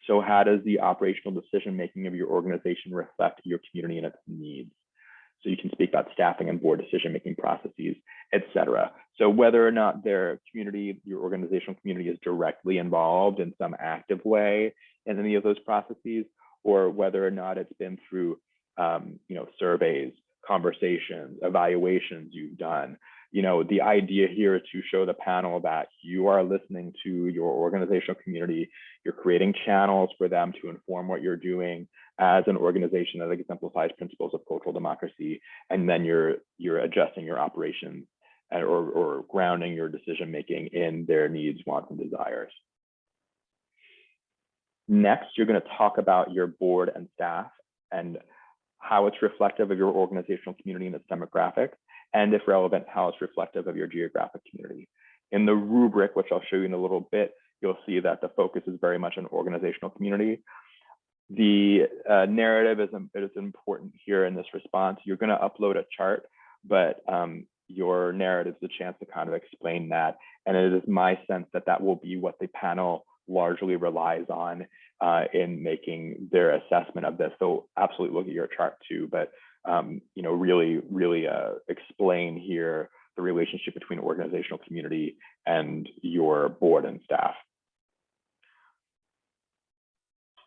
Speaker 1: So how does the operational decision-making of your organization reflect your community and its needs? So you can speak about staffing and board decision-making processes, et cetera. So whether or not their community, your organizational community, is directly involved in some active way in any of those processes, or whether or not it's been through surveys, conversations, evaluations you've done. The idea here is to show the panel that you are listening to your organizational community, you're creating channels for them to inform what you're doing as an organization that exemplifies principles of cultural democracy, and then you're adjusting your operations or grounding your decision-making in their needs, wants, and desires. Next, you're going to talk about your board and staff and how it's reflective of your organizational community and its demographic, and if relevant, how it's reflective of your geographic community. In the rubric, which I'll show you in a little bit, you'll see that the focus is very much on organizational community. The narrative is important here in this response. You're going to upload a chart, but your narrative is a chance to kind of explain that. And it is my sense that that will be what the panel largely relies on in making their assessment of this. So absolutely look at your chart too, but really explain here the relationship between organizational community and your board and staff.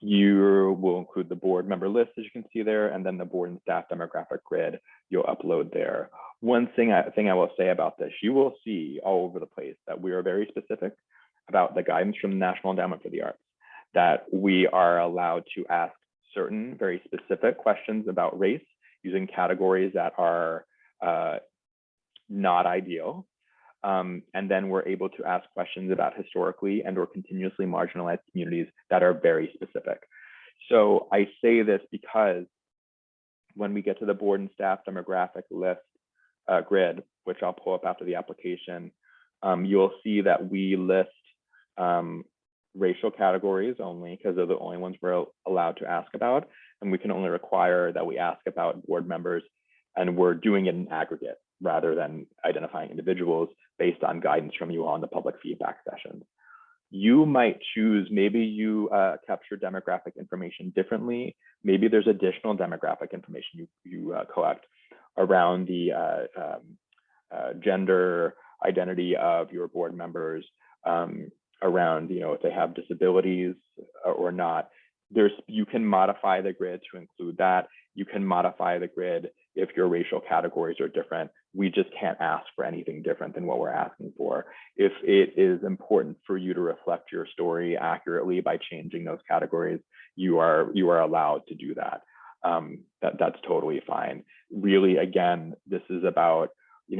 Speaker 1: You will include the board member list, as you can see there, and then the board and staff demographic grid you'll upload there. One thing I will say about this, you will see all over the place that we are very specific about the guidance from the National Endowment for the Arts, that we are allowed to ask certain very specific questions about race using categories that are not ideal. And then we're able to ask questions about historically and or continuously marginalized communities that are very specific. So I say this because when we get to the board and staff demographic list grid, which I'll pull up after the application, you'll see that we list racial categories only because they're the only ones we're allowed to ask about. And we can only require that we ask about board members, and we're doing it in aggregate rather than identifying individuals based on guidance from you on the public feedback sessions. You might choose, maybe you capture demographic information differently. Maybe there's additional demographic information you collect around the gender identity of your board members, around if they have disabilities or not. You can modify the grid to include that. You can modify the grid if your racial categories are different. We just can't ask for anything different than what we're asking for. If it is important for you to reflect your story accurately by changing those categories, you are allowed to do that. That's totally fine. Really, again, this is about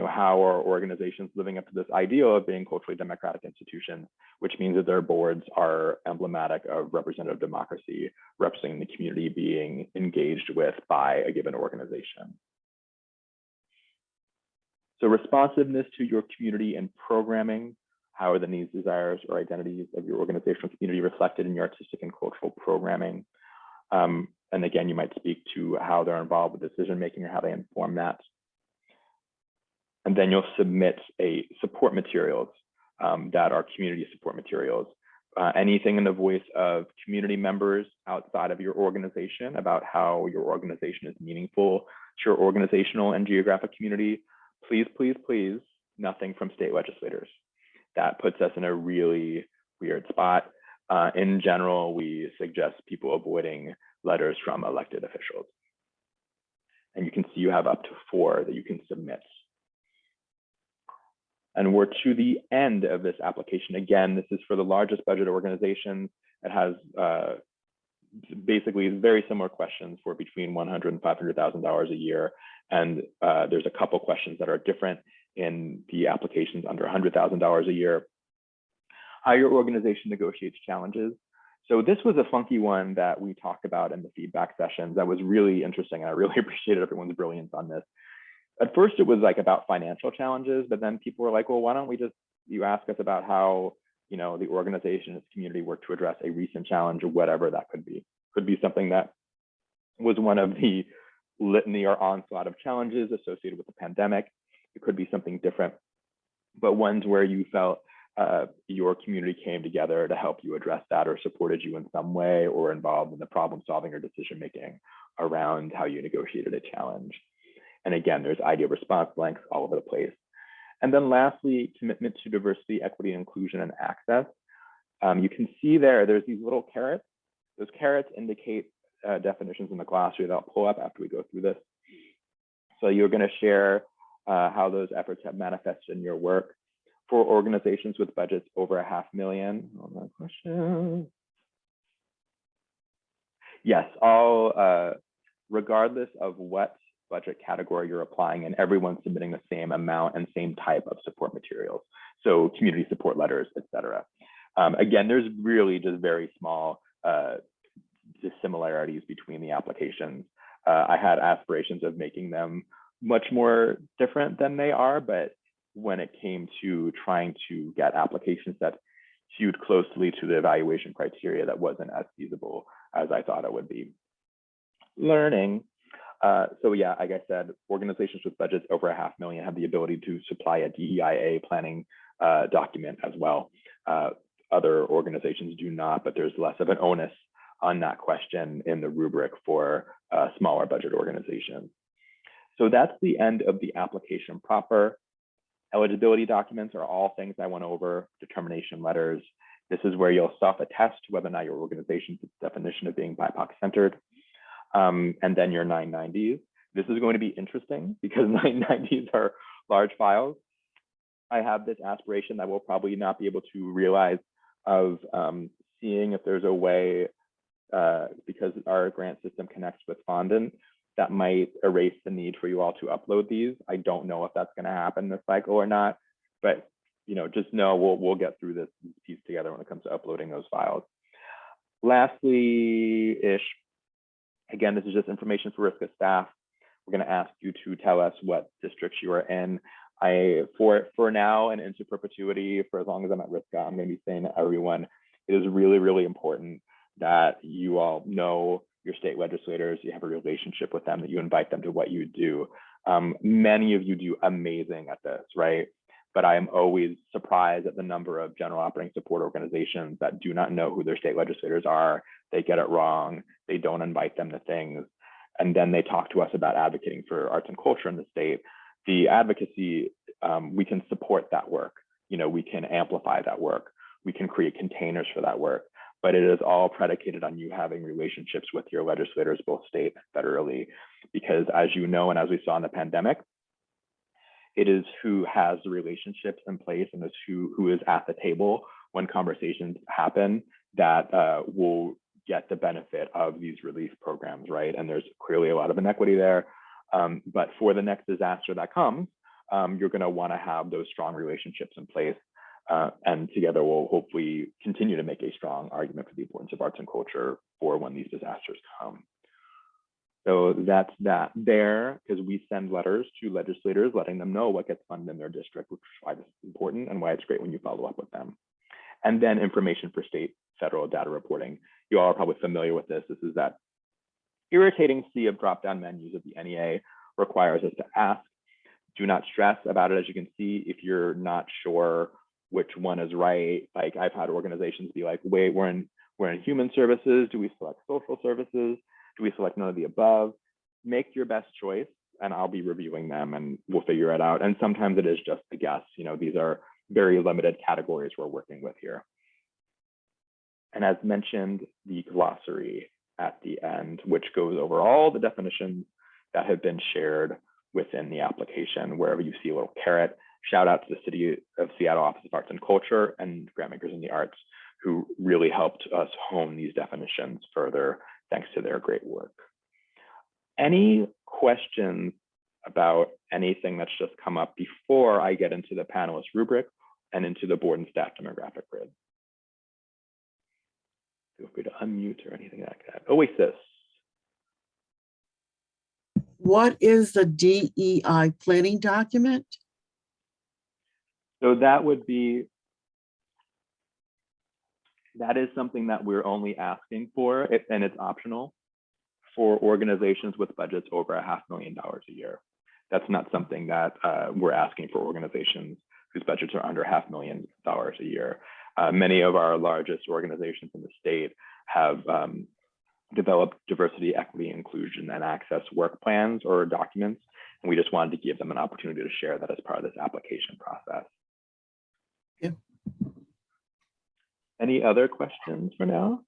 Speaker 1: how are organizations living up to this ideal of being culturally democratic institutions, which means that their boards are emblematic of representative democracy, representing the community being engaged with by a given organization. So responsiveness to your community and programming. How are the needs, desires, or identities of your organizational community reflected in your artistic and cultural programming? And again, you might speak to how they're involved with decision-making or how they inform that. And then you'll submit support materials that are community support materials. Anything in the voice of community members outside of your organization about how your organization is meaningful to your organizational and geographic community. Please, please, please, nothing from state legislators. That puts us in a really weird spot. In general, we suggest people avoiding letters from elected officials. And you can see you have up to 4 that you can submit. And we're to the end of this application. Again, this is for the largest budget organizations. It has basically very similar questions for between $100,000 and $500,000 a year. And there's a couple questions that are different in the applications under $100,000 a year. How your organization negotiates challenges. So this was a funky one that we talked about in the feedback sessions that was really interesting. And I really appreciated everyone's brilliance on this. At first, it was like about financial challenges, but then people were like, well, why don't you ask us about how, the organization and its community work to address a recent challenge or whatever that could be. Could be something that was one of the litany or onslaught of challenges associated with the pandemic. It could be something different, but ones where you felt your community came together to help you address that or supported you in some way or involved in the problem solving or decision making around how you negotiated a challenge. And again, there's idea response blanks all over the place. And then lastly, commitment to diversity, equity, inclusion, and access. You can see there's these little carrots. Those carrots indicate definitions in the glossary that I'll pull up after we go through this. So you're going to share how those efforts have manifested in your work. For organizations with budgets over $500,000, on that question. Yes, all, regardless of what budget category you're applying in, everyone's submitting the same amount and same type of support materials. So community support letters, et cetera. Again, there's really just very small dissimilarities between the applications. I had aspirations of making them much more different than they are, but when it came to trying to get applications that hewed closely to the evaluation criteria, that wasn't as feasible as I thought it would be. Learning. So yeah, like I said, organizations with budgets over $500,000 have the ability to supply a DEIA planning document as well. Other organizations do not, but there's less of an onus on that question in the rubric for smaller budget organizations. So that's the end of the application proper. Eligibility documents are all things I went over, determination letters. This is where you'll self-attest whether or not your organization's definition of being BIPOC-centered. And then your 990s. This is going to be interesting because 990s are large files. I have this aspiration that we'll probably not be able to realize of seeing if there's a way, because our grant system connects with Fondant, that might erase the need for you all to upload these. I don't know if that's going to happen this cycle or not, but just know we'll get through this piece together when it comes to uploading those files. Lastly-ish, again, this is just information for RISCA staff. We're going to ask you to tell us what districts you are in. For now and into perpetuity, for as long as I'm at RISCA, I'm going to be saying to everyone, it is really, really important that you all know your state legislators, you have a relationship with them, that you invite them to what you do. Many of you do amazing at this, right? But I am always surprised at the number of general operating support organizations that do not know who their state legislators are. They get it wrong. They don't invite them to things. And then they talk to us about advocating for arts and culture in the state. The advocacy, we can support that work. We can amplify that work. We can create containers for that work. But it is all predicated on you having relationships with your legislators, both state and federally, because as you know, and as we saw in the pandemic, it is who has the relationships in place and is who is at the table when conversations happen that will get the benefit of these relief programs, right? And there's clearly a lot of inequity there. But for the next disaster that comes, you're going to want to have those strong relationships in place. And together we'll hopefully continue to make a strong argument for the importance of arts and culture for when these disasters come. So that's that there, because we send letters to legislators letting them know what gets funded in their district, which is why this is important and why it's great when you follow up with them. And then information for state, federal data reporting. You all are probably familiar with this. This is that irritating sea of drop-down menus of the NEA requires us to ask. Do not stress about it. As you can see, if you're not sure which one is right, like I've had organizations be like, wait, we're in human services. Do we select social services? Do we select none of the above? Make your best choice and I'll be reviewing them and we'll figure it out. And sometimes it is just a guess. These are very limited categories we're working with here. And as mentioned, the glossary at the end, which goes over all the definitions that have been shared within the application. Wherever you see a little caret, shout out to the City of Seattle Office of Arts and Culture and Grantmakers in the Arts, who really helped us hone these definitions further, thanks to their great work. Any questions about anything that's just come up before I get into the panelist rubric and into the board and staff demographic grid? Feel free to unmute or anything like that. Oasis.
Speaker 2: What is the DEI planning document?
Speaker 1: So that is something that we're only asking for, and it's optional. for organizations with budgets over $500,000 a year. That's not something that we're asking for organizations whose budgets are under $500,000 a year. Many of our largest organizations in the state have developed diversity, equity, inclusion, and access work plans or documents. And we just wanted to give them an opportunity to share that as part of this application process.
Speaker 2: Yeah.
Speaker 1: Any other questions for now?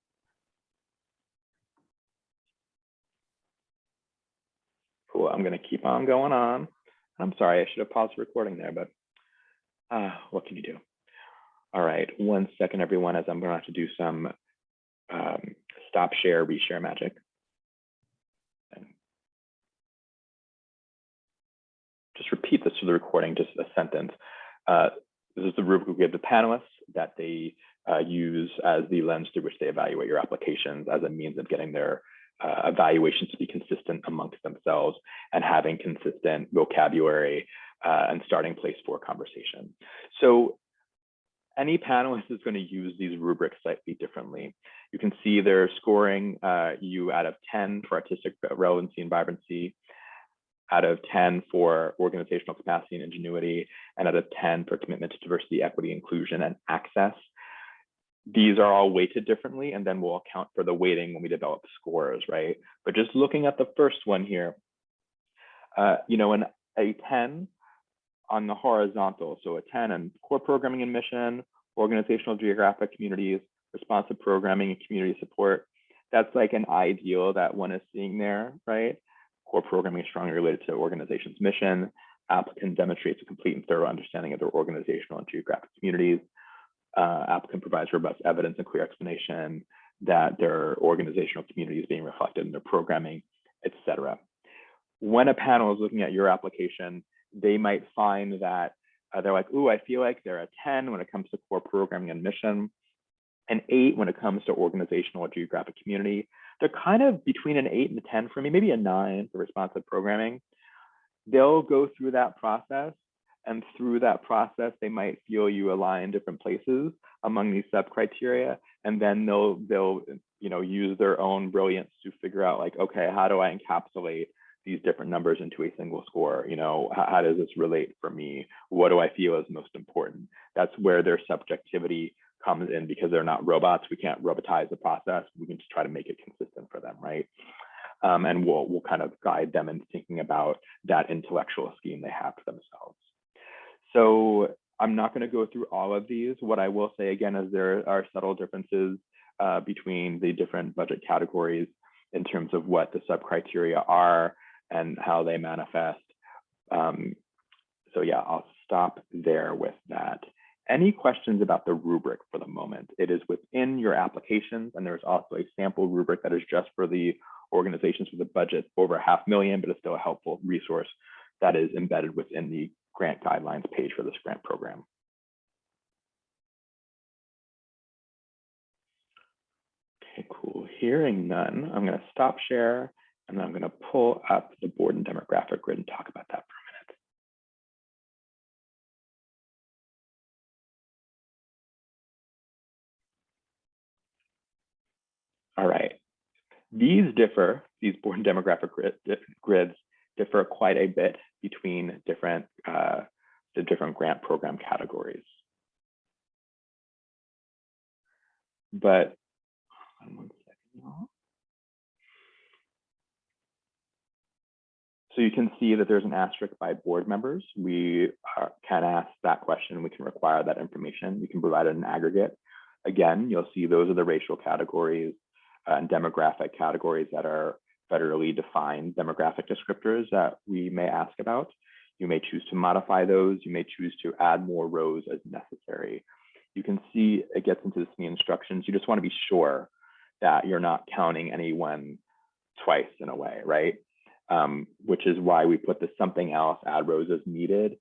Speaker 1: Cool, I'm gonna keep on going on. I'm sorry, I should have paused the recording there, but what can you do? All right, 1 second, everyone, as I'm gonna have to do some stop share, reshare magic. And just repeat this to the recording, just a sentence. This is the rubric we give the panelists that they use as the lens through which they evaluate your applications as a means of getting their evaluations to be consistent amongst themselves and having consistent vocabulary and starting place for conversation. So any panelist is going to use these rubrics slightly differently. You can see they're scoring you out of 10 for artistic relevancy and vibrancy, out of 10 for organizational capacity and ingenuity, and out of 10 for commitment to diversity, equity, inclusion, and access. These are all weighted differently, and then we'll account for the weighting when we develop scores, right? But just looking at the first one here, in a 10 on the horizontal, so a 10 in core programming and mission, organizational geographic communities, responsive programming and community support. That's like an ideal that one is seeing there, right? Core programming is strongly related to the organization's mission. Applicant demonstrates a complete and thorough understanding of their organizational and geographic communities. Applicant provides robust evidence and clear explanation that their organizational community is being reflected in their programming, etc. When a panel is looking at your application, they might find that they're like, ooh, I feel like they're a 10 when it comes to core programming and mission, an 8 when it comes to organizational or geographic community. They're kind of between an 8 and a 10 for me, maybe a 9 for responsive programming. They'll go through that process, and through that process, they might feel you align different places among these sub-criteria, and then they'll use their own brilliance to figure out like, okay, how do I encapsulate these different numbers into a single score? How does this relate for me? What do I feel is most important? That's where their subjectivity comes in, because they're not robots. We can't robotize the process. We can just try to make it consistent for them, right? And we'll kind of guide them in thinking about that intellectual scheme they have for themselves. So I'm not going to go through all of these. What I will say again is there are subtle differences between the different budget categories in terms of what the sub-criteria are and how they manifest. So yeah, I'll stop there with that. Any questions about the rubric for the moment? It is within your applications, and there's also a sample rubric that is just for the organizations with a budget over $500,000, but it's still a helpful resource that is embedded within the grant guidelines page for this grant program. Okay, cool. Hearing none, I'm going to stop share, and then I'm going to pull up the board and demographic grid and talk about that for a minute. All right. These board and demographic grids differ quite a bit between the different grant program categories. But, 1 second. So you can see that there's an asterisk by board members. We can ask that question. We can require that information. We can provide it in aggregate. Again, you'll see those are the racial categories and demographic categories that are federally defined demographic descriptors that we may ask about. You may choose to modify those. You may choose to add more rows as necessary. You can see it gets into this in the instructions. You just want to be sure that you're not counting anyone twice in a way, right? Which is why we put the something else, add rows as needed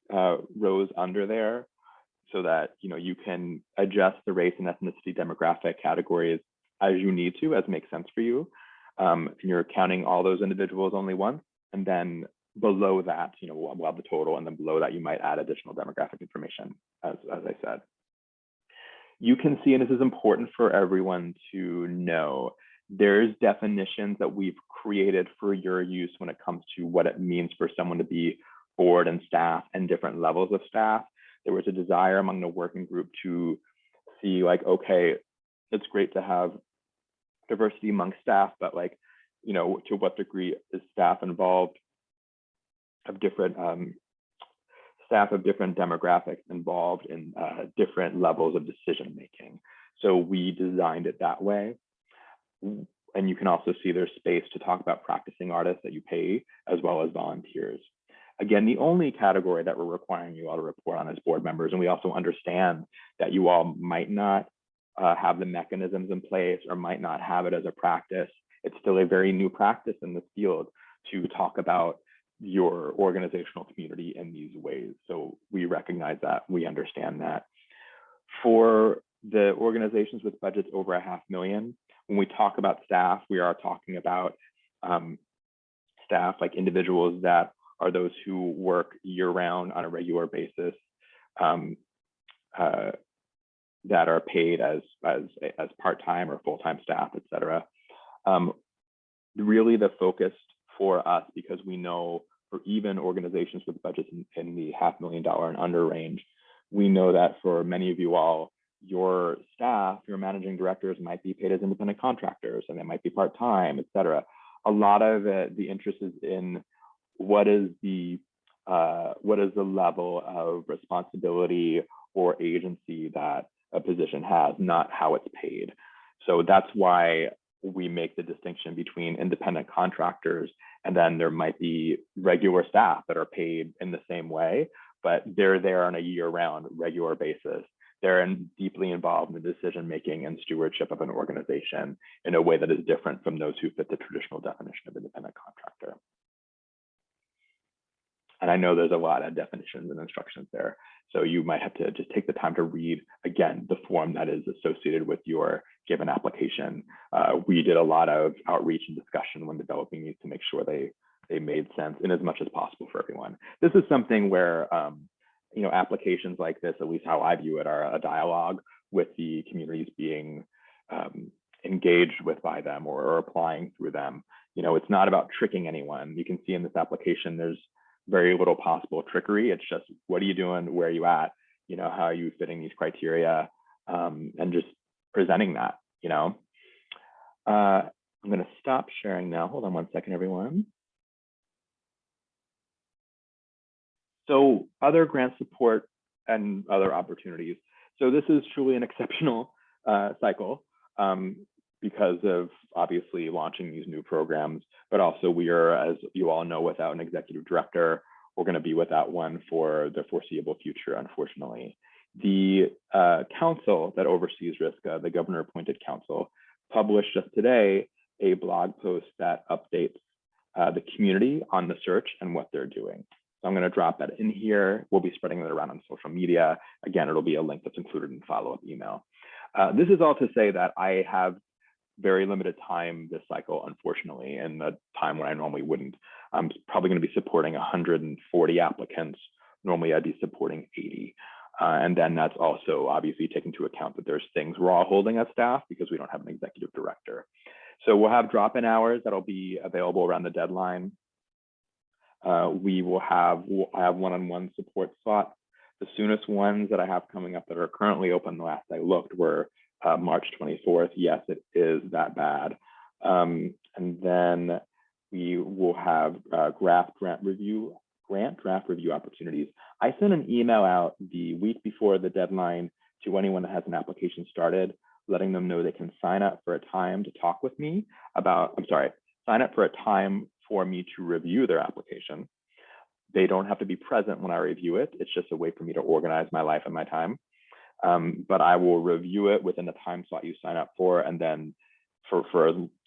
Speaker 1: rows under there, so that you can adjust the race and ethnicity demographic categories as you need to, as makes sense for you. You're counting all those individuals only once, and then below that, we'll have the total, and then below that, you might add additional demographic information, as I said. You can see, and this is important for everyone to know, There's definitions that we've created for your use when it comes to what it means for someone to be board and staff and different levels of staff. There was a desire among the working group to see like, okay, it's great to have diversity among staff, but like, you know, to what degree is staff involved of different staff of different demographics involved in different levels of decision making. So we designed it that way. And you can also see there's space to talk about practicing artists that you pay as well as volunteers. Again, the only category that we're requiring you all to report on is board members. And we also understand that you all might not have the mechanisms in place or might not have it as a practice. It's still a very new practice in this field to talk about your organizational community in these ways. So we recognize that, we understand that. For the organizations with budgets over $500,000, when we talk about staff, we are talking about staff like individuals that are those who work year-round on a regular basis, that are paid as part-time or full-time staff, et cetera. Really the focus for us, because we know for even organizations with budgets in the $500,000 and under range, we know that for many of you all, your staff, your managing directors might be paid as independent contractors, and they might be part-time, et cetera. A lot of the interest is in what is the level of responsibility or agency that a position has, not how it's paid. So that's why we make the distinction between independent contractors, and then there might be regular staff that are paid in the same way, but they're there on a year-round regular basis. They're deeply involved in the decision-making and stewardship of an organization in a way that is different from those who fit the traditional definition of independent contractor. And I know there's a lot of definitions and instructions there. So you might have to just take the time to read, again, the form that is associated with your given application. We did a lot of outreach and discussion when developing these to make sure they made sense in as much as possible for everyone. This is something where, you know, applications like this, at least how I view it, are a dialogue with the communities being engaged with by them or applying through them. You know, it's not about tricking anyone. You can see in this application, there's very little possible trickery. It's just, what are you doing? Where are you at? You know, how are you fitting these criteria? And just presenting that, you know. I'm going to stop sharing now. Hold on one second, everyone. So other grant support and other opportunities. So this is truly an exceptional cycle because of obviously launching these new programs, but also we are, as you all know, without an executive director. We're going to be without one for the foreseeable future, unfortunately. The council that oversees RISCA, the governor-appointed council, published just today a blog post that updates the community on the search and what they're doing. So I'm going to drop that in here. We'll be spreading it around on social media. Again, it'll be a link that's included in follow-up email. This is all to say that I have very limited time this cycle, unfortunately, and the time when I normally wouldn't. I'm probably going to be supporting 140 applicants. Normally, I'd be supporting 80. And then that's also obviously taking into account that there's things we're all holding as staff because we don't have an executive director. So we'll have drop-in hours that'll be available around the deadline. I have one-on-one support slots. The soonest ones that I have coming up that are currently open, the last I looked, were March 24th. Yes, it is that bad. And then we will have draft review opportunities. I sent an email out the week before the deadline to anyone that has an application started, letting them know they can sign up for a time to talk with me about, sign up for a time for me to review their application. They don't have to be present when I review it. It's just a way for me to organize my life and my time. But I will review it within the time slot you sign up for, and then for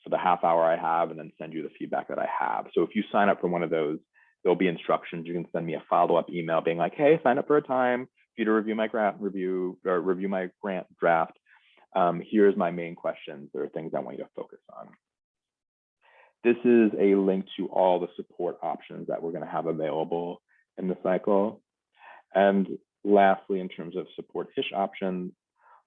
Speaker 1: the half hour I have, and then send you the feedback that I have. So if you sign up for one of those, there'll be instructions. You can send me a follow-up email being like, hey, sign up for a time for you to review my review my grant draft. Here's my main questions. There are things I want you to focus on. This is a link to all the support options that we're going to have available in the cycle. And lastly, in terms of support-ish options,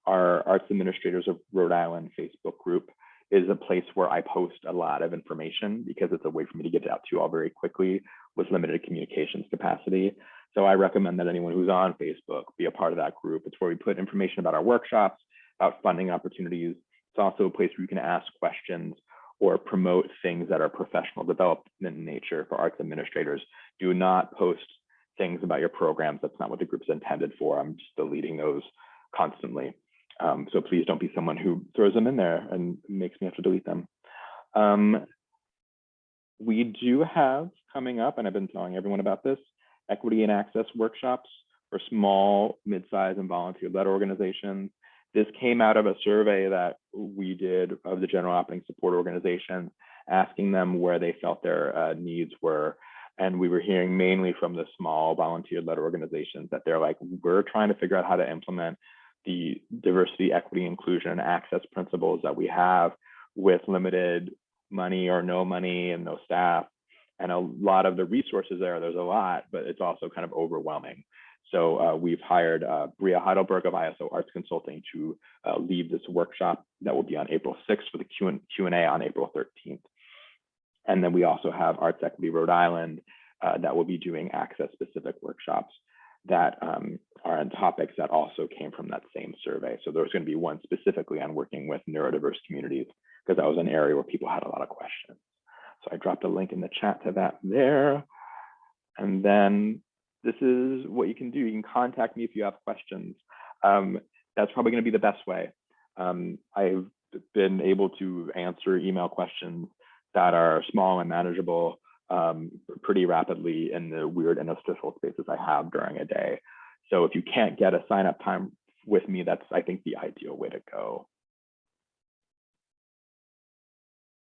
Speaker 1: our Arts Administrators of Rhode Island Facebook group is a place where I post a lot of information because it's a way for me to get it out to you all very quickly with limited communications capacity. So I recommend that anyone who's on Facebook be a part of that group. It's where we put information about our workshops, about funding opportunities. It's also a place where you can ask questions or promote things that are professional development in nature for arts administrators. Do not post things about your programs. That's not what the group's intended for. I'm just deleting those constantly. So please don't be someone who throws them in there and makes me have to delete them. We do have coming up, and I've been telling everyone about this, equity and access workshops for small, mid-size, and volunteer-led organizations. This came out of a survey that we did of the general operating support organizations, asking them where they felt their needs were. And we were hearing mainly from the small volunteer-led organizations that they're like, we're trying to figure out how to implement the diversity, equity, inclusion, and access principles that we have with limited money or no money and no staff. And a lot of the resources there's a lot, but it's also kind of overwhelming. So we've hired Bria Heidelberg of ISO Arts Consulting to lead this workshop that will be on April 6th for the Q&A on April 13th. And then we also have Arts Equity Rhode Island that will be doing access-specific workshops that are on topics that also came from that same survey. So there's going to be one specifically on working with neurodiverse communities, because that was an area where people had a lot of questions. So I dropped a link in the chat to that there. And then this is what you can do. You can contact me if you have questions. That's probably going to be the best way. I've been able to answer email questions that are small and manageable pretty rapidly in the weird interstitial spaces I have during a day. So if you can't get a sign up time with me, that's, I think, the ideal way to go.